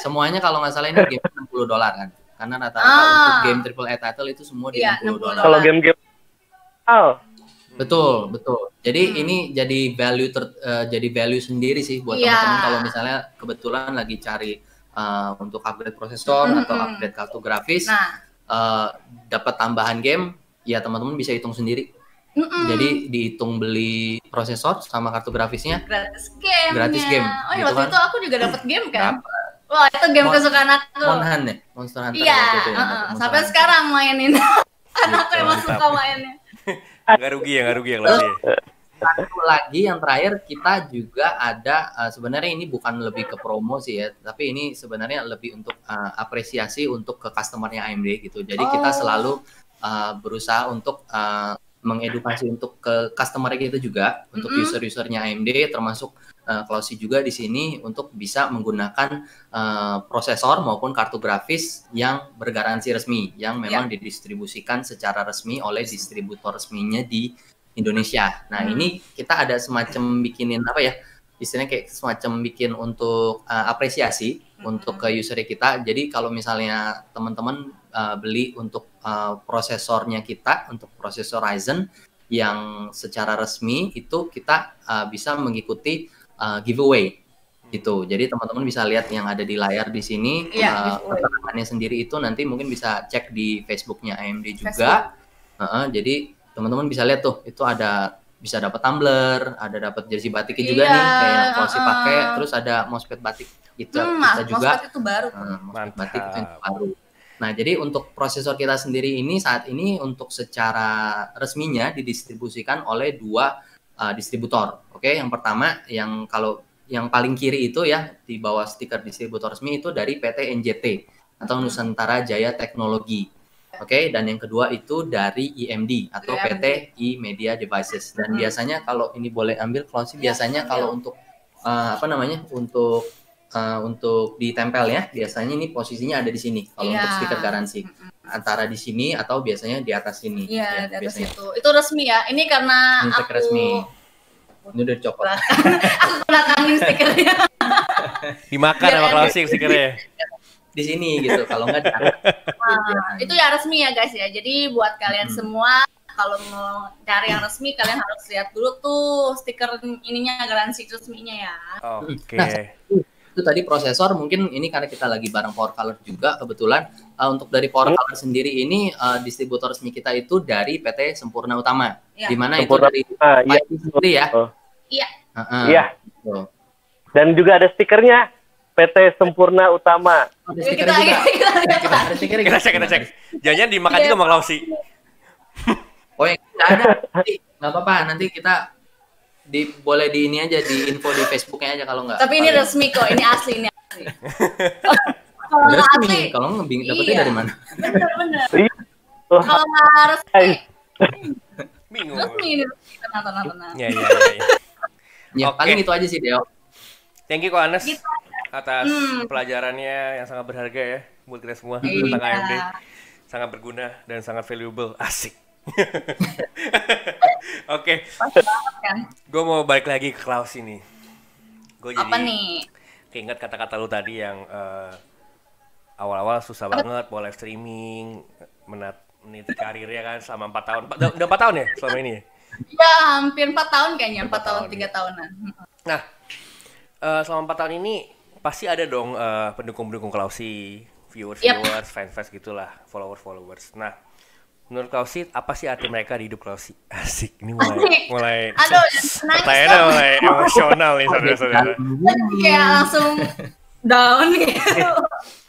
Semuanya kalau nggak salah ini game $60 kan. Karena rata-rata untuk game AAA title itu semua di $60. Kalau game-game Betul. Jadi ini jadi value sendiri sih buat teman-teman kalau misalnya kebetulan lagi cari untuk upgrade prosesor atau upgrade kartu grafis, dapat tambahan game, ya teman-teman bisa hitung sendiri. Jadi dihitung beli prosesor sama kartu grafisnya gratis game. Oh iya, waktu itu aku juga dapat game kan. Wah, itu game kesukaan aku. Monster Hunter. Iya, sampai sekarang mainin. Aku emang suka mainnya. Nggak rugi ya kelasnya. Satu lagi yang terakhir, kita juga ada sebenarnya ini bukan lebih ke promo sih ya, tapi ini sebenarnya lebih untuk apresiasi untuk ke customernya AMD gitu. Jadi kita selalu berusaha untuk mengedukasi untuk ke customer kita juga, untuk user-usernya AMD, termasuk Klausi juga di sini untuk bisa menggunakan prosesor maupun kartu grafis yang bergaransi resmi, yang memang didistribusikan secara resmi oleh distributor resminya di Indonesia. Nah ini kita ada semacam bikinin istilahnya kayak semacam bikin untuk apresiasi untuk ke user kita. Jadi kalau misalnya teman-teman beli untuk prosesornya kita, untuk prosesor Ryzen yang secara resmi itu kita bisa mengikuti giveaway gitu. Jadi teman-teman bisa lihat yang ada di layar di sini, keterangannya sendiri itu nanti mungkin bisa cek di Facebooknya AMD juga. Jadi teman-teman bisa lihat tuh, itu ada bisa dapat tumbler, ada dapat jersey batiknya juga nih kayak Klausi pakai, terus ada mousepad batik kita juga. Mousepad itu baru. Mousepad batik itu yang baru. Nah, jadi untuk prosesor kita sendiri ini saat ini untuk secara resminya didistribusikan oleh 2 distributor. Oke, yang pertama yang paling kiri itu ya di bawah stiker distributor resmi itu dari PT NJT atau Nusantara Jaya Teknologi. Oke, dan yang kedua itu dari IMD atau PT iMedia Devices. Dan biasanya kalau ini boleh ambil Klausi, biasanya kalau untuk untuk ditempel ya, biasanya ini posisinya ada di sini kalau untuk stiker garansi. Antara di sini atau biasanya di atas sini. Iya, di atas itu. Itu resmi ya. Ini karena ini aku resmi. Ini udah dicopot. Aku belakangin stikernya. Dimakan sama Klausi stikernya. Di sini gitu, kalau nggak itu ya resmi ya guys ya. Jadi buat kalian semua kalau mau cari yang resmi kalian harus lihat dulu tuh stiker ininya, garansi resminya ya. Oke. Nah, itu tadi prosesor, mungkin ini karena kita lagi bareng Power Color juga kebetulan. Untuk dari Power Color sendiri ini distributor resmi kita itu dari PT Sempurna Utama. Di mana itu dari sendiri ya. Iya. Iya. Dan juga ada stikernya. PT Sempurna Utama. Ada stikernya juga. Ada stikernya. Kita cek. Jangan dimakan juga sama Klausi. Oh ya, nggak ada. Nggak apa-apa. Nanti kita boleh di ini aja, di info di Facebooknya aja kalau nggak. Tapi ini resmi kok. Ini asli. Kalau nggak asli, kalau nggak bingung dapetnya dari mana? Bener. Kalau nggak resmi, bingung. Resmi ini. Tenang. Ya paling itu aja sih Deo. Thank you kok Anes atas pelajarannya yang sangat berharga ya buat kita semua tentang AMD. Sangat berguna dan sangat valuable. Asik. Oke. Gue mau balik lagi ke Klaus ini. Gue jadi keinget kata-kata lu tadi yang awal-awal susah banget mau live streaming, meniti karirnya kan selama 4 tahun. Udah 4 tahun ya selama ini? Ya, hampir 4 tahun kayaknya, 4 tahun, 3 tahunan. Nah, selama 4 tahun ini pasti ada dong pendukung-pendukung Klausi, viewers, fans gitulah, followers. Nah, menurut Klausi apa sih arti mereka di hidup Klausi? Asik, ini mulai pertanyaannya mulai emosional nih saudara-saudara. Kayak langsung down gitu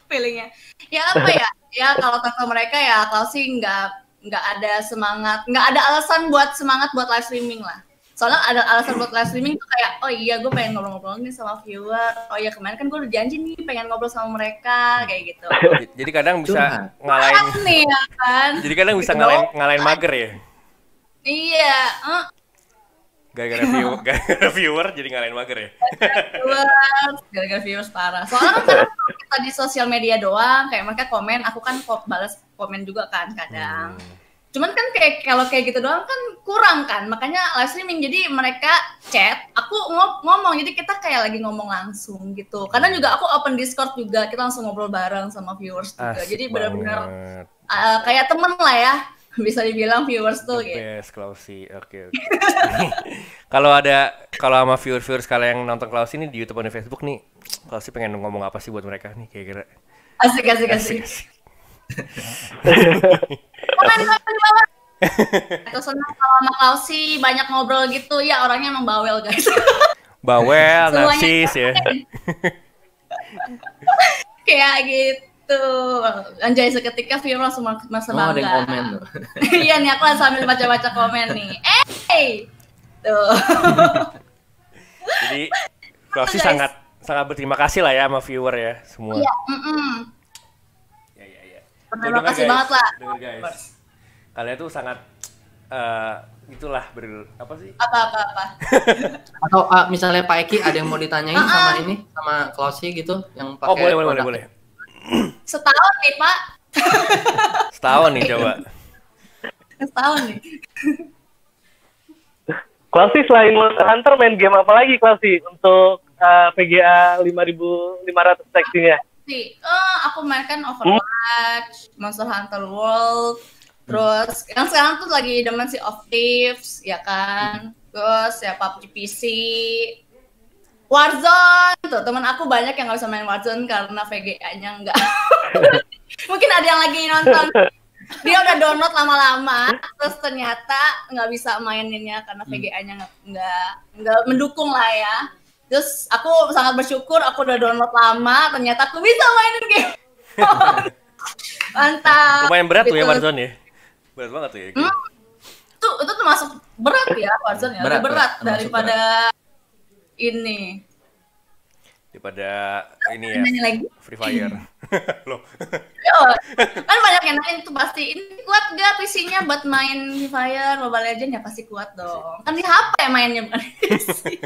feelingnya. Ya apa ya? Ya kalau kata mereka ya Klausi nggak ada semangat, nggak ada alasan buat semangat buat live streaming lah. Soalnya ada alasan buat live streaming tuh kayak, oh iya gue pengen ngobrol-ngobrol nih sama viewer. Oh iya kemarin kan gue udah janji nih pengen ngobrol sama mereka kayak gitu. Jadi kadang bisa ngalahin nih ya kan. Jadi kadang bisa ngalahin mager ya. Iya. Gara-gara viewer jadi ngalahin mager ya. Gara-gara viewers parah. Soalnya kan kadang kita di sosial media doang, kayak mereka komen, aku kan balas komen juga kan kadang. Cuman kan kayak kalau kayak gitu doang kan kurang kan, makanya live streaming. Jadi mereka chat, aku ngomong, jadi kita kayak lagi ngomong langsung gitu. Kadang juga aku open Discord juga, kita langsung ngobrol bareng sama viewers juga. Asik Jadi benar-benar banget. kayak temen lah ya, bisa dibilang viewers tuh gitu. Yes, Klausi. Oke. Kalau sama viewers kalian yang nonton Klausi nih di YouTube dan Facebook nih, Klausi pengen ngomong apa sih buat mereka nih kira-kira? Asik. Komen di bawah. Aku senang kalau sama Klausi banyak ngobrol gitu, ya orangnya emang bawel guys. Bawel, Semuanya narsis ya. Kayak gitu. Anjay, seketika viewer langsung merasa bangga. ada yang komen tuh. Iya nih, aku sambil baca-baca komen nih. Tuh. Jadi Klausi sangat berterima kasih lah ya sama viewer ya semua. Iya, Ya. Terima kasih banget lah. Dengar guys. Kalian tuh sangat itulah apa sih? Apa. Atau misalnya Pak Eki ada yang mau ditanyain sama Klausi gitu yang pakai. Oh, boleh. Setahun nih, Pak. Setahun nih coba. Setahun nih. Klausi selain Monster Hunter main game apa lagi Klausi untuk VGA 5.500 seksinya? Aku main kan Overwatch, Monster Hunter World, terus yang sekarang tuh lagi demen Sea of Thieves, ya kan? Terus ya PUBG PC, Warzone, tuh teman aku banyak yang nggak bisa main Warzone karena VGA-nya nggak. Mungkin ada yang lagi nonton, dia udah download lama-lama, terus ternyata nggak bisa maininnya karena VGA-nya nggak mendukung lah ya. Terus aku sangat bersyukur aku udah download lama, ternyata aku bisa mainin game. Mantap. Lumayan berat tuh ya Warzone ya. Berat banget tuh ya. Itu termasuk berat ya Warzone ya. Berat daripada ini. Daripada ini ya. Lagi. Free Fire. Loh. Kan banyak yang nanya itu pasti, ini kuat gak PC-nya buat main Free Fire, Mobile Legends? Ya pasti kuat dong. Kan di HP mainnya bukan di PC.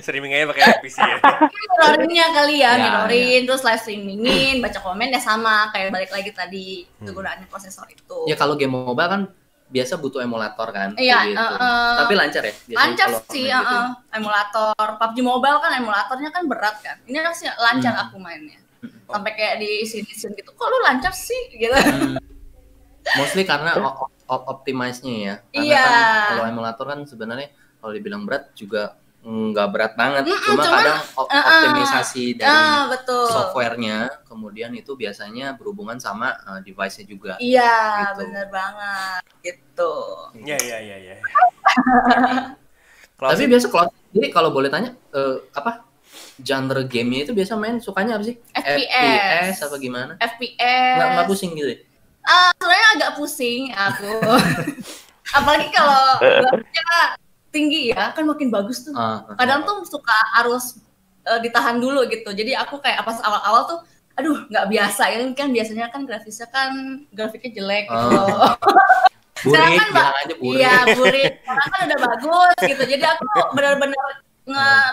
Streaming aja pakai PC ya. Mirroringnya kali ya, mirroring, terus live streamingin, baca komen ya sama, kayak balik lagi tadi kegunaannya prosesor itu. Ya kalau game mobile kan biasa butuh emulator kan. Iya, gitu. Tapi lancar ya? Lancar sih, gitu. Emulator. PUBG Mobile kan emulatornya kan berat kan. Ini sih lancar aku mainnya. Sampai kayak di scene gitu, kok lu lancar sih? Gitu. Mostly karena optimize-nya ya. Karena iya. Kan kalau emulator kan sebenarnya kalau dibilang berat juga nggak berat banget. Cuma kadang optimisasi dari software-nya, kemudian itu biasanya berhubungan sama device-nya juga. Iya, gitu. Bener banget. Gitu. Iya. Tapi biasa kalau boleh tanya, genre gamenya itu biasa main sukanya apa sih? FPS apa gimana? FPS. Nggak pusing gitu ya? Sebenarnya agak pusing aku. Apalagi kalau grafiknya tinggi ya, kan makin bagus tuh. Kadang tuh suka harus ditahan dulu gitu. Jadi aku kayak pas awal-awal tuh, aduh nggak biasa. Ini kan biasanya kan grafiknya jelek gitu. Burik, bilang aja burik. Iya, burik. Sekarang kan udah bagus gitu. Jadi aku benar-benar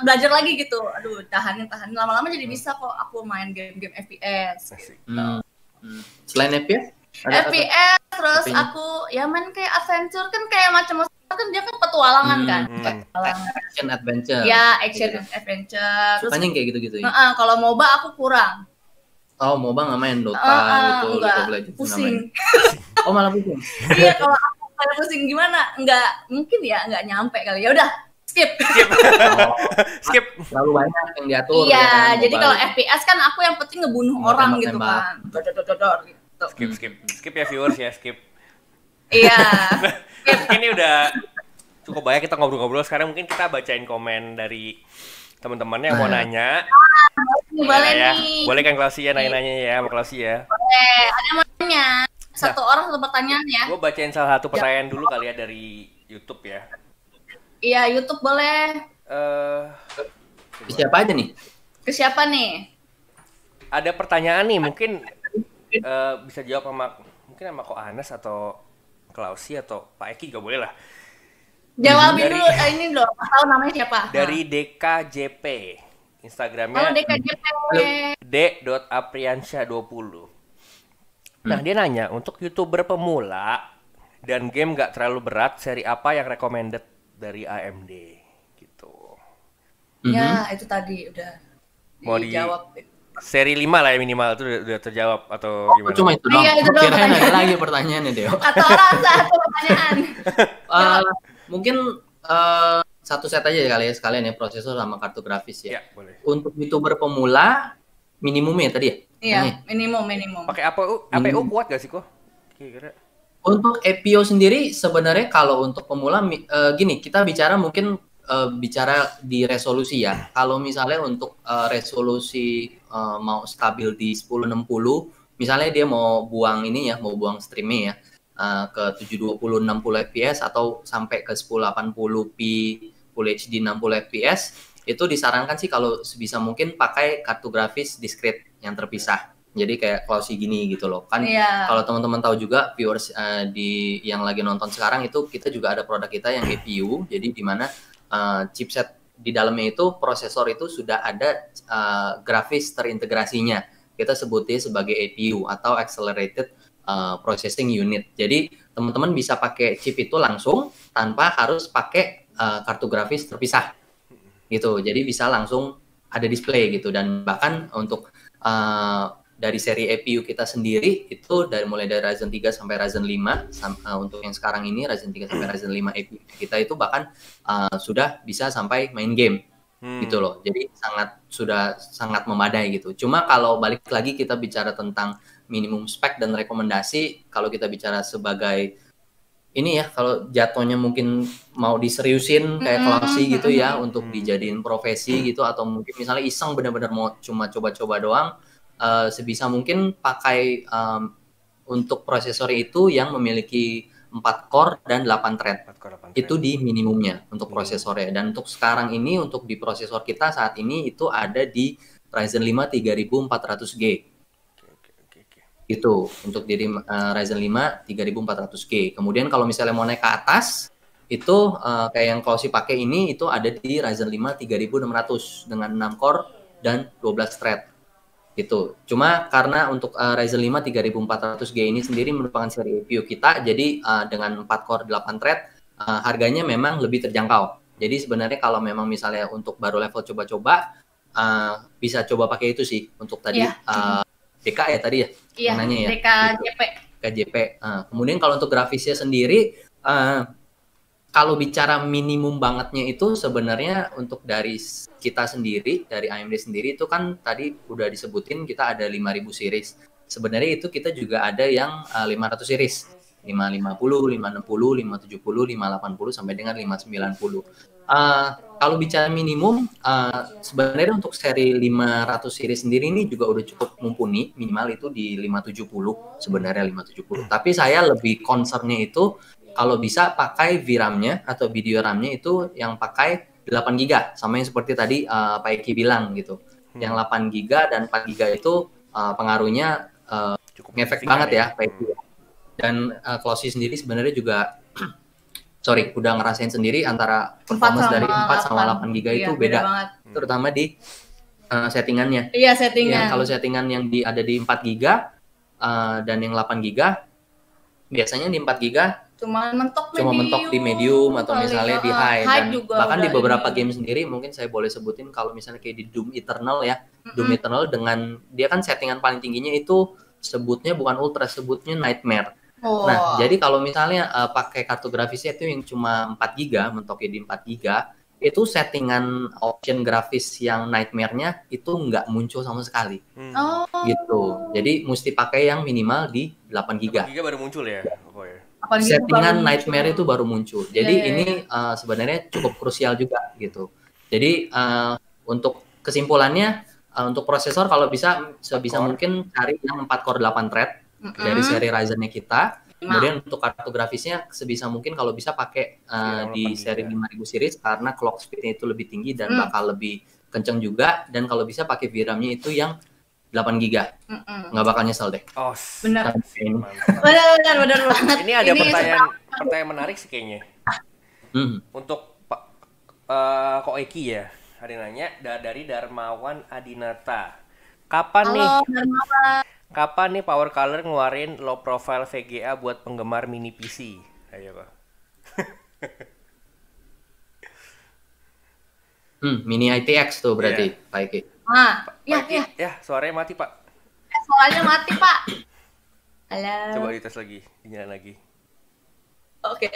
belajar lagi gitu. Aduh, tahanin. Lama-lama jadi bisa kok aku main game-game FPS. Gitu. Selain FPS? FPS, terus aku ya main kayak adventure kan kayak macam kan dia kan petualangan kan. Action adventure. Ya, action adventure. Terus sukanya kayak gitu-gitu ya? Kalau MOBA aku kurang. Oh, MOBA nggak main Dota gitu, League of Legends pusing. Oh, malah pusing. Iya, kalau aku kayak pusing gimana? Nggak nyampe kali. Ya udah, skip. Skip. Terlalu banyak yang diatur. Iya, ya, jadi kalau FPS kan aku yang penting ngebunuh orang gitu kan. Dodor gitu. Skip ya viewers ya, skip. Iya. Ini udah cukup banyak kita ngobrol-ngobrol. Sekarang mungkin kita bacain komen dari teman-teman yang mau nanya. Boleh ya. nih. Boleh kan Klausi ya nanya-nanya ya sama Klausi ya. Boleh. Ada yang mau nanya. Orang satu pertanyaan ya. Gue bacain salah satu pertanyaan dulu kali ya dari YouTube ya. Iya, YouTube boleh. Siapa aja nih? Ke siapa nih? Ada pertanyaan nih, mungkin bisa jawab sama Ko Anas atau Klausi atau Pak Eki juga boleh lah. Jawabin dulu, ini dong, tahu namanya siapa? Dari DKJP. Instagramnya Kalau DKJP. d.apriansya20. Nah, dia nanya, untuk YouTuber pemula dan game nggak terlalu berat, seri apa yang recommended dari AMD? Gitu. Ya, itu tadi udah Mau dijawab. Seri 5 lah ya minimal, itu udah terjawab atau gimana? Cuma itu doang. Iya, itu doang Kirain ada lagi pertanyaannya, Deo. Atau orang satu pertanyaan. Mungkin satu set aja kali ya sekalian ya, prosesor sama kartu grafis ya. Ya, boleh. Untuk YouTuber pemula minimumnya tadi ya? Iya, minimum. Pakai APU kuat gak sih kok? Kira-kira. Untuk EPIO sendiri sebenarnya kalau untuk pemula gini, kita bicara mungkin bicara di resolusi ya. Kalau misalnya untuk resolusi mau stabil di 1060, misalnya dia mau buang ini ya, mau buang streaming ya ke 720 60 fps atau sampai ke 1080p Full HD 60 fps, itu disarankan sih kalau sebisa mungkin pakai kartu grafis discrete yang terpisah. Jadi kayak Clousy gini gitu loh. Kan kalau teman-teman tahu juga viewers di yang lagi nonton sekarang itu kita juga ada produk kita yang APU. Jadi di mana chipset di dalamnya itu prosesor itu sudah ada grafis terintegrasinya. Kita sebutnya sebagai APU atau Accelerated Processing Unit. Jadi teman-teman bisa pakai chip itu langsung tanpa harus pakai kartu grafis terpisah gitu. Jadi bisa langsung ada display gitu. Dan bahkan untuk dari seri APU kita sendiri itu mulai dari Ryzen 3 sampai Ryzen 5 untuk yang sekarang ini Ryzen 3 sampai Ryzen 5 APU kita itu bahkan sudah bisa sampai main game gitu loh. Jadi sudah sangat memadai gitu. Cuma kalau balik lagi kita bicara tentang minimum spek dan rekomendasi, kalau kita bicara sebagai ini ya, kalau jatuhnya mungkin mau diseriusin kayak Clousy gitu ya untuk dijadiin profesi gitu, atau mungkin misalnya iseng benar-benar mau cuma coba-coba doang, sebisa mungkin pakai untuk prosesor itu yang memiliki 4 core dan 8 thread. Itu di minimumnya untuk prosesornya. Dan untuk sekarang ini untuk di prosesor kita saat ini itu ada di Ryzen 5 3400G. Itu untuk jadi Ryzen 5 3400G. Kemudian kalau misalnya mau naik ke atas itu kayak yang Clousy pakai ini itu ada di Ryzen 5 3600 dengan 6 core dan 12 thread. Gitu. Cuma karena untuk Ryzen 5 3400G ini sendiri merupakan seri APU kita, jadi dengan 4 core 8 thread harganya memang lebih terjangkau. Jadi sebenarnya kalau memang misalnya untuk baru level coba-coba bisa coba pakai itu sih untuk tadi DK ya tadi ya? Iya, nanya ya. DKJP. DKJP. Kemudian kalau untuk grafisnya sendiri kalau bicara minimum bangetnya itu sebenarnya untuk dari kita sendiri, dari AMD sendiri itu kan tadi udah disebutin kita ada 5000 series. Sebenarnya itu kita juga ada yang 500 series. 550, 560, 570, 580 sampai dengan 590. Kalau bicara minimum sebenarnya untuk seri 500 series sendiri ini juga udah cukup mumpuni, minimal itu di 570 sebenarnya 570. Tapi saya lebih concernnya itu kalau bisa pakai VRAM-nya atau video RAM-nya itu yang pakai 8 GB sama yang seperti tadi Pak Eki bilang gitu. Yang 8 GB dan 4 GB itu pengaruhnya cukup ngefek banget ya Pak Eki. Dan Clousy sendiri sebenarnya juga udah ngerasain sendiri antara performance dari 4 sama 8 GB itu beda terutama di settingannya. Iya, settingan. Kalau settingan yang ada di 4 GB dan yang 8 GB biasanya di 4 GB cuma mentok di medium atau misalnya di high dan bahkan di beberapa ini. game sendiri mungkin saya boleh sebutin kalau misalnya kayak di Doom Eternal ya. Doom Eternal dengan dia kan settingan paling tingginya itu sebutnya bukan ultra, sebutnya nightmare. Nah, jadi kalau misalnya pakai kartu grafisnya itu yang cuma 4 GB, mentoknya di 4 GB, itu settingan option grafis yang nightmare-nya itu nggak muncul sama sekali. Gitu. Jadi mesti pakai yang minimal di 8 GB. 8 GB baru muncul ya? Settingan nightmare itu baru muncul. Jadi ini sebenarnya cukup krusial juga gitu. Jadi untuk kesimpulannya untuk prosesor kalau bisa sebisa mungkin cari yang 4 core 8 thread dari seri Ryzen-nya kita. Kemudian untuk kartu grafisnya sebisa mungkin kalau bisa pakai di seri 5000 series karena clock speed-nya itu lebih tinggi dan bakal lebih kenceng juga, dan kalau bisa pakai VRAM-nya itu yang 8 GB. Nggak bakal nyesel deh. Oh, benar banget. Ini ada pertanyaan menarik sih kayaknya. Untuk Ko Eki ya, ada yang nanya dari Darmawan Adinata. Kapan nih Power Color ngeluarin low profile VGA buat penggemar mini PC? Ayo Pak. Mini ITX tuh berarti, Pak Eki. Ya, suaranya mati Pak. Suaranya mati Pak. Halo. Coba dites lagi, dinyalain lagi. Oke.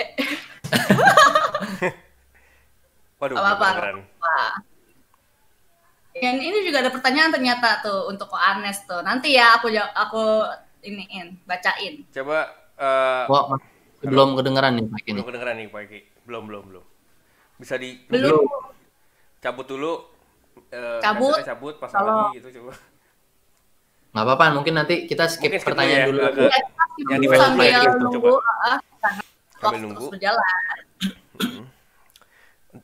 Waduh, keren. Yang ini juga ada pertanyaan ternyata tuh untuk Ko Anes tuh. Nanti ya aku bacain. Coba belum kedengeran nih Pak Eki. Belum kedengeran nih Pak Eki. Belum. Bisa belum. Cabut dulu. Cabut pasang lagi gitu coba. Nggak apa-apa, mungkin nanti kita skip pertanyaan dulu. Yang di Facebook Live gitu, coba. Sambil nunggu. Berjalan.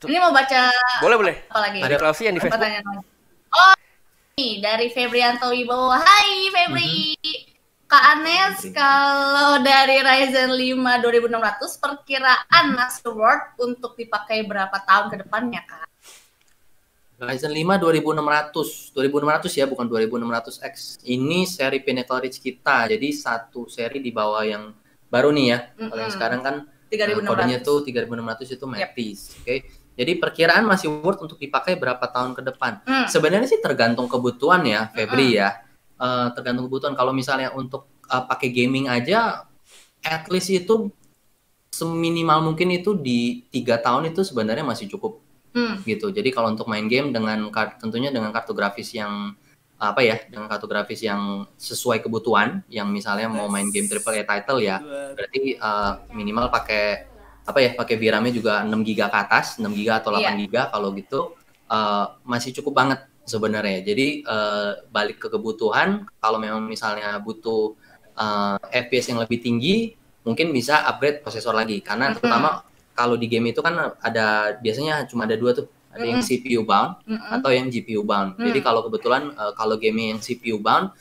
Ini mau baca. Boleh. Apa lagi? Ada Klausi yang di Facebook. Oh, ini dari Febrianto Wibowo. Hai Febri. Kak Anes, kalau dari Ryzen 5 2600 perkiraan Masterwork untuk dipakai berapa tahun ke depannya, Kak? Ryzen 5 2600 ya, bukan 2600X. Ini seri Pinnacle Ridge kita, jadi satu seri di bawah yang baru nih ya. Kalau yang sekarang kan 3600. Kodenya tuh 3600 itu Matis. Oke. Jadi perkiraan masih worth untuk dipakai berapa tahun ke depan. Sebenarnya sih tergantung kebutuhan ya, Febri ya. Tergantung kebutuhan. Kalau misalnya untuk pakai gaming aja, at least itu seminimal mungkin itu di 3 tahun itu sebenarnya masih cukup. Gitu. Jadi kalau untuk main game tentunya dengan kartu grafis yang dengan kartu grafis yang sesuai kebutuhan, yang misalnya mau main game AAA title ya, berarti minimal pakai VRAM-nya juga 6 GB ke atas, 6 GB atau 8 GB kalau gitu masih cukup banget sebenarnya. Jadi balik ke kebutuhan, kalau memang misalnya butuh FPS yang lebih tinggi, mungkin bisa upgrade prosesor lagi, karena terutama kalau di game itu kan biasanya cuma ada 2 tuh, ada yang CPU bound atau yang GPU bound. Jadi kalau kebetulan kalau game yang CPU bound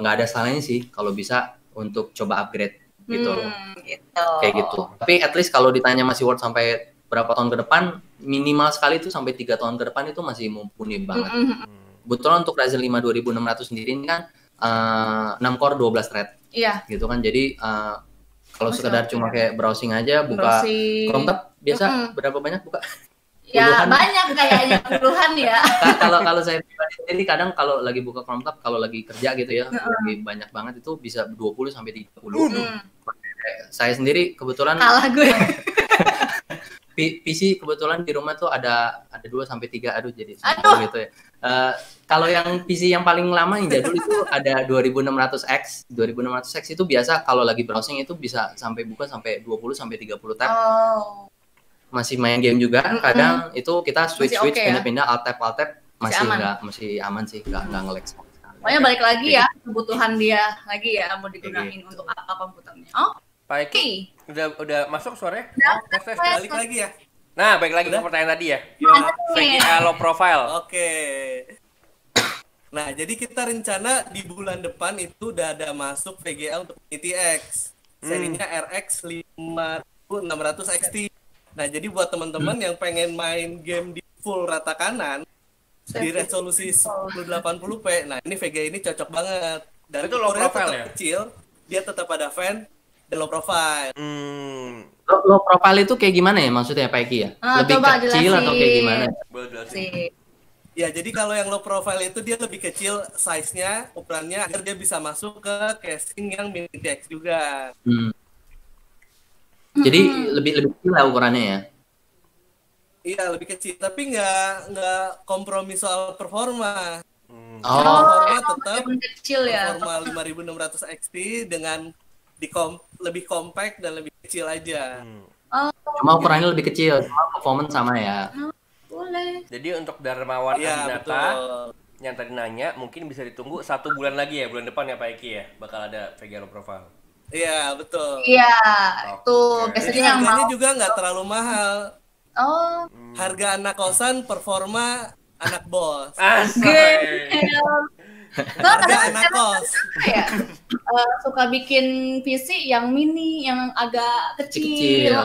nggak ada salahnya sih kalau bisa untuk coba upgrade gitu. Kayak gitu. Tapi at least kalau ditanya masih worth sampai berapa tahun ke depan, minimal sekali itu sampai 3 tahun ke depan itu masih mumpuni banget. Kebetulan untuk Ryzen 5 2600 sendiri ini kan 6 core 12 thread. Iya. Gitu kan. Jadi kalau sekedar cuma kayak browsing aja, buka Chrome tab biasa berapa banyak buka? Ya puluhan. Banyak kayaknya puluhan ya. Kalau saya pribadi sendiri kadang kalau lagi buka Chrome tab, kalau lagi kerja gitu ya, lagi banyak banget itu bisa 20 sampai 30. Saya sendiri kebetulan kalah gue. PC kebetulan di rumah tuh ada 2 sampai 3, jadi gitu ya. Kalau yang PC yang paling lama yang jadul itu ada 2600X. 2600X itu biasa kalau lagi browsing itu bisa buka sampai 20 sampai 30 tab. Masih main game juga, kadang itu kita switch pindah-pindah alt tab masih aman sih, enggak nge-lag. Pokoknya balik lagi ya kebutuhan dia lagi ya, mau digunain untuk apa komputernya. Pak Eki, udah masuk suaranya? Tes balik lagi ya. Nah, balik lagi ke pertanyaan tadi ya. VGA low profile. Oke. Nah, jadi kita rencana di bulan depan itu udah ada masuk VGA untuk GTX. Serinya RX 5600 XT. Nah, jadi buat teman-teman yang pengen main game di full rata kanan di resolusi 1080p. Nah, ini VGA ini cocok banget. Dan itu low profile ya? Kecil, dia tetap ada fan dan low profile. Low profile itu kayak gimana ya maksudnya Pak Eki ya? Lebih kecil atau kayak gimana? Ya, jadi kalau yang low profile itu dia lebih kecil size-nya, ukurannya, agar dia bisa masuk ke casing yang mini TX juga. Jadi lebih kecil lah ukurannya ya? Iya, lebih kecil. Tapi nggak kompromi soal performa. Performa tetap kecil ya. Performa 5600 XT dengan lebih compact dan lebih kecil aja. Cuma ukurannya lebih kecil, cuma performance sama ya. Boleh. Jadi untuk Darmawan Adinata yang tadi nanya, mungkin bisa ditunggu 1 bulan lagi ya, bulan depan ya Pak Eki ya, bakal ada VGA low profile. Iya, betul. Iya, tuh biasanya yang harganya juga nggak terlalu mahal. Harga anak kosan, performa anak bos. Harga anak kos. Suka bikin PC yang mini, yang agak kecil.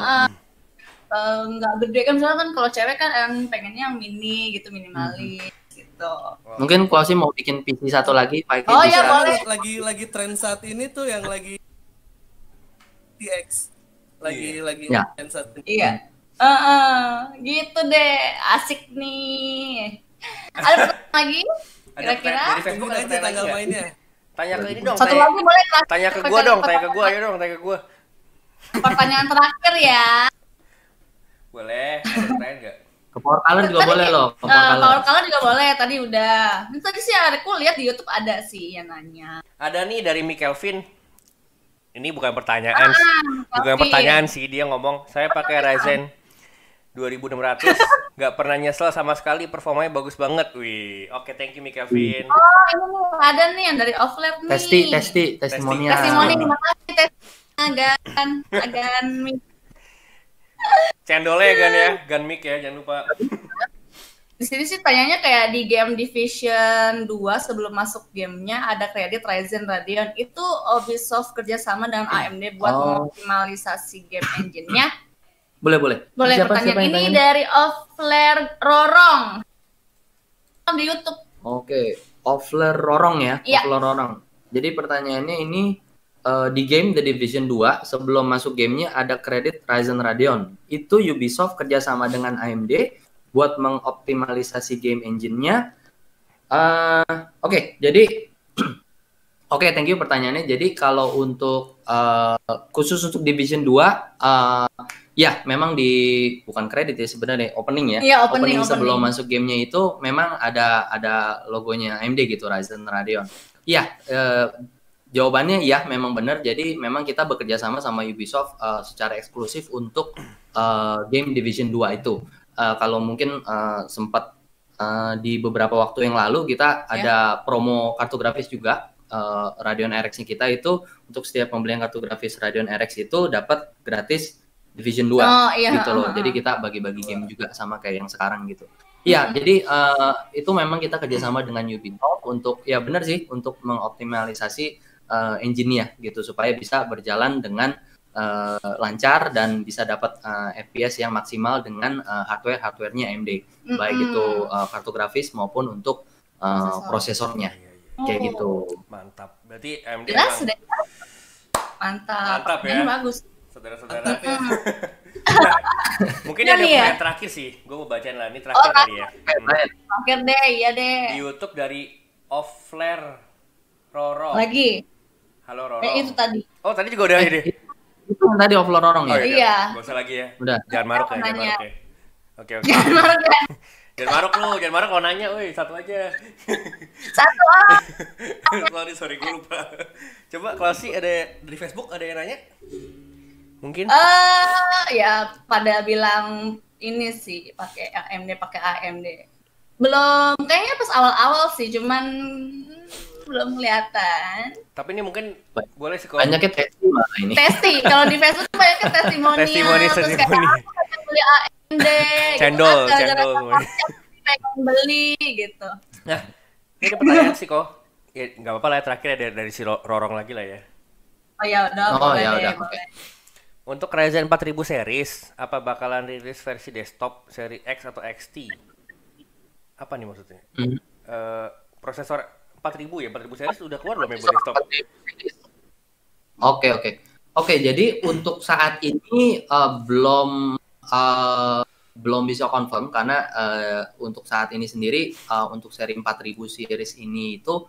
nggak gede kan, misalnya kan kalau cewek kan pengennya yang mini gitu, minimalis gitu. Mungkin Klausi mau bikin PC satu lagi, Pak Eki Oh bisa. ya boleh. Lagi tren saat ini tuh yang lagi TX. Lagi Ya. tren saat ini. Iya. Gitu deh, asik nih. Ada pertanyaan lagi? Kira-kira? Dari Facebook Tungguin ada aja pertanyaan tanggal lagi nggak? mainnya. Tanya ke ini dong. Satu lagi boleh kelas. Tanya ke gua dong, tanya ke gua, ayo dong, tanya ke gua. Pertanyaan terakhir ya. Boleh, ada pertanyaan nggak? Ke Power Color juga Tadi, boleh loh. Ke Power Color juga boleh, tadi udah. Ini tadi sih aku lihat di YouTube ada sih yang nanya. Ada nih dari Mi Kelvin. Ini bukan pertanyaan, bukan Kelvin. pertanyaan sih, dia ngomong, saya pakai Ryzen 2600, nggak pernah nyesel sama sekali, performanya bagus banget. Wih, oke, thank you Mi Kelvin. Oh, ini nih, ada nih yang dari Offlab nih. Testimonial. Testimoni, terima kasih Agan Mi. Cendolnya Gan ya, Gan Mic ya, jangan lupa. Di sini sih tanyanya kayak di game Division 2 sebelum masuk gamenya ada kredit Ryzen Radeon. Itu Ubisoft kerjasama dengan AMD buat mengoptimalisasi game engine-nya. Boleh. Boleh pertanyaan yang ini tanya? dari Offler Rorong di YouTube. Oke, Offler Rorong ya. Iya. Offler Rorong. Jadi pertanyaannya ini di game The Division 2 sebelum masuk gamenya ada kredit Ryzen Radeon. Itu Ubisoft kerjasama dengan AMD buat mengoptimalisasi game engine-nya. Oke, jadi oke, thank you pertanyaannya. Jadi kalau untuk khusus untuk Division 2 ya memang bukan kredit ya sebenarnya, opening ya. Iya, opening. Sebelum masuk gamenya itu memang ada logonya AMD gitu, Ryzen Radeon. Iya, jawabannya ya memang benar. Jadi memang kita bekerja sama Ubisoft secara eksklusif untuk game Division 2 itu. Kalau mungkin sempat di beberapa waktu yang lalu kita ada promo kartu grafis juga. Radeon RX kita itu untuk setiap pembelian kartu grafis Radeon RX itu dapat gratis Division 2 gitu loh. Jadi kita bagi-bagi game juga sama kayak yang sekarang gitu. Iya, jadi itu memang kita kerjasama dengan Ubisoft untuk ya benar sih untuk mengoptimalisasi engine-nya gitu supaya bisa berjalan dengan lancar dan bisa dapat FPS yang maksimal dengan hardware-nya AMD, baik itu kartu grafis maupun untuk prosesornya. Kayak gitu. Mantap. Berarti AMD Jelas sudah. Mantap ya. Ini bagus. Saudara-saudara. Nah, mungkin ada pertanyaan terakhir sih. Gue mau bacain lah. Ini terakhir kali ya. Terakhir deh, iya deh. Di YouTube dari Offler Roro. Lagi. Halo Roro. Itu tadi. Oh, tadi juga udah ini. Itu yang tadi Offler Rorong ya? Iya. Gak usah lagi ya. Udah. Jangan maruk ya. Oke. Jangan maruk ya. Jangan maruk kalau nanya, woi, satu aja. Satu. Sorry, gue lupa. Coba Klausi ada dari Facebook ada yang nanya? Mungkin? Ya pada bilang ini sih pakai AMD. Belum, kayaknya pas awal-awal sih, cuman belum kelihatan. Tapi ini mungkin boleh sih kalau banyaknya testi malah ini. Testi, kalau di Facebook banyaknya testimoni. Terus kayak aku pengen beli AMD. Cendol. Pengen beli gitu. Nah, ini ada pertanyaan sih kok. Ya nggak apa-apa lah ya, terakhir ada dari si Rorong lagi lah ya. Oh ya udah. Boleh. Untuk Ryzen 4000 series, apa bakalan rilis versi desktop seri X atau XT? Apa nih maksudnya? Prosesor 4000 ya, 4000 series udah keluar belum ya buat desktop? Oke, jadi untuk saat ini belum bisa confirm karena untuk saat ini sendiri untuk seri 4000 series ini itu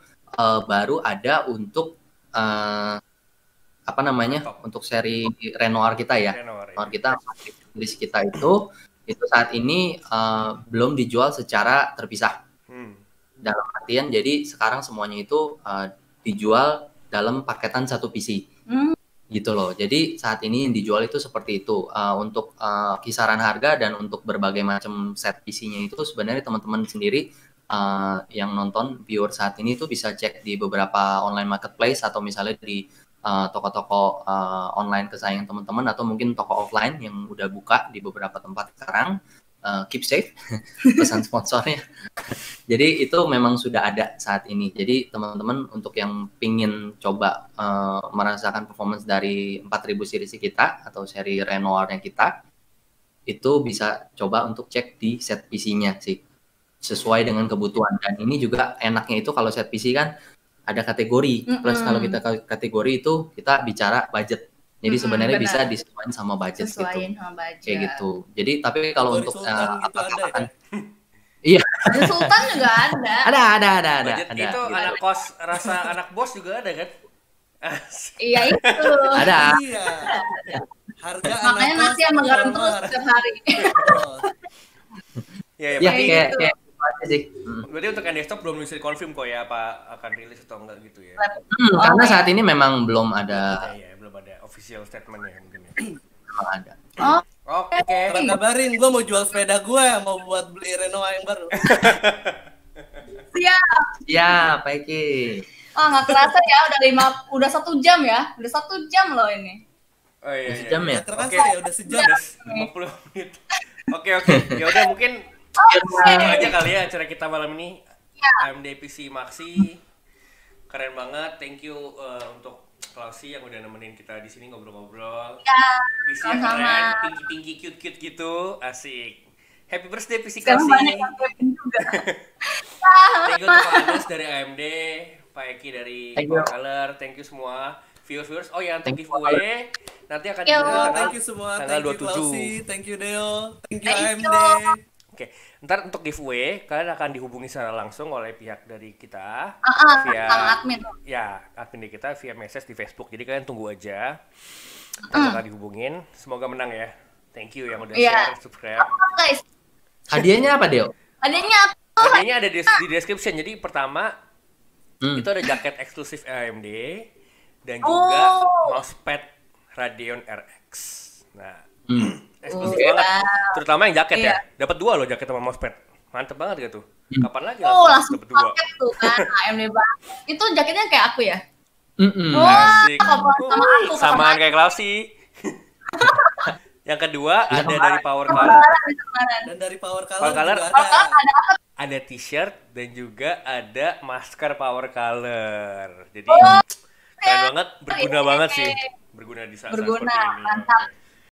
baru ada untuk untuk seri Renoir kita ya. Renoir kita series kita itu saat ini belum dijual secara terpisah. Dalam artian jadi sekarang semuanya itu dijual dalam paketan satu PC. Gitu loh. Jadi saat ini yang dijual itu seperti itu. Untuk kisaran harga dan untuk berbagai macam set PC-nya itu sebenarnya teman-teman sendiri yang nonton viewer saat ini itu bisa cek di beberapa online marketplace atau misalnya di toko-toko online kesayangan teman-teman atau mungkin toko offline yang udah buka di beberapa tempat sekarang. Keep safe pesan sponsornya. Jadi itu memang sudah ada saat ini. Jadi teman-teman untuk yang pingin coba merasakan performance dari 4000 series kita atau seri Renoirnya kita itu bisa coba untuk cek di set PC-nya sih, sesuai dengan kebutuhan. Dan ini juga enaknya itu kalau set PC kan ada kategori, plus kalau kita kategori itu kita bicara budget. Jadi sebenarnya benar. bisa disesuaikan sama budget Sesuaiin gitu. sama budget. Kayak gitu. Jadi tapi kalau untuk Sultan gitu ada ya? iya, Di Sultan juga ada. ada. Budget itu anak kos rasa anak bos juga ada kan? Iya itu. Ada. Iya. Harga Makanya nasi sama garam terus setiap hari. Ya, Ya berarti, kayak gitu. kayak gitu aja sih. berarti untuk yang desktop belum bisa dikonfirm kok ya apa akan rilis atau enggak gitu ya? Karena saat ini memang belum ada. Ya, belum ada official statement ya mungkin ya. Belum ada. Oh, Oke. Karena kabarin gue mau jual sepeda gue, mau buat beli Renova yang baru. siap. Ya, Pak Eki. Oh, nggak kerasa ya, udah 1 jam ya. Udah 1 jam loh ini. Oh iya. Sejam ya? Udah kerasa Oke. ya, udah sejam. Udah 50 menit. Oke. Ya udah mungkin itu aja kali ya acara kita malam ini. AMD PC Maxi keren banget. Thank you untuk Klausi yang udah nemenin kita di sini ngobrol-ngobrol. Ya, PC-nya sama-sama. keren, tinggi-tinggi, cute-cute gitu. Asik. Happy birthday PC Sekarang Klausi. banyak yang kevin juga. Thank you untuk Pak Anas dari AMD, Pak Eki dari Thank you. Power Color. Thank you semua viewers. Oh ya, untuk giveaway nanti akan Yo. dibuka Thank you semua, tanggal thank you 27. Klausi, thank you Deo, thank you Thank AMD. you. Oke, ntar untuk giveaway kalian akan dihubungi secara langsung oleh pihak dari kita via Sama admin. ya admin dari kita via message di Facebook. Jadi kalian tunggu aja, kita bakal dihubungin. Semoga menang ya. Thank you yang udah Iya. share, subscribe. Guys, Hadiahnya apa, Deo? adanya apa? Adanya ada di description. Jadi pertama itu ada jaket eksklusif AMD dan juga mousepad Radeon RX. Nah, eksklusif banget. Terutama yang jaket ya. Dapat 2 loh jaket sama mousepad. Mantep banget gitu. Kapan lagi Langsung dapat 2? paket tuh kan AMD banget. Itu jaketnya kayak aku ya? Asik. Kapan sama aku? Samaan kayak Klausi. Yang kedua ada dari Power Color. Dan dari Power Color, Power Color. juga ada. Ada t-shirt dan juga ada masker Power Color. Jadi keren banget, berguna banget sih. Berguna di saat Berguna, seperti ini. mantap. Oke.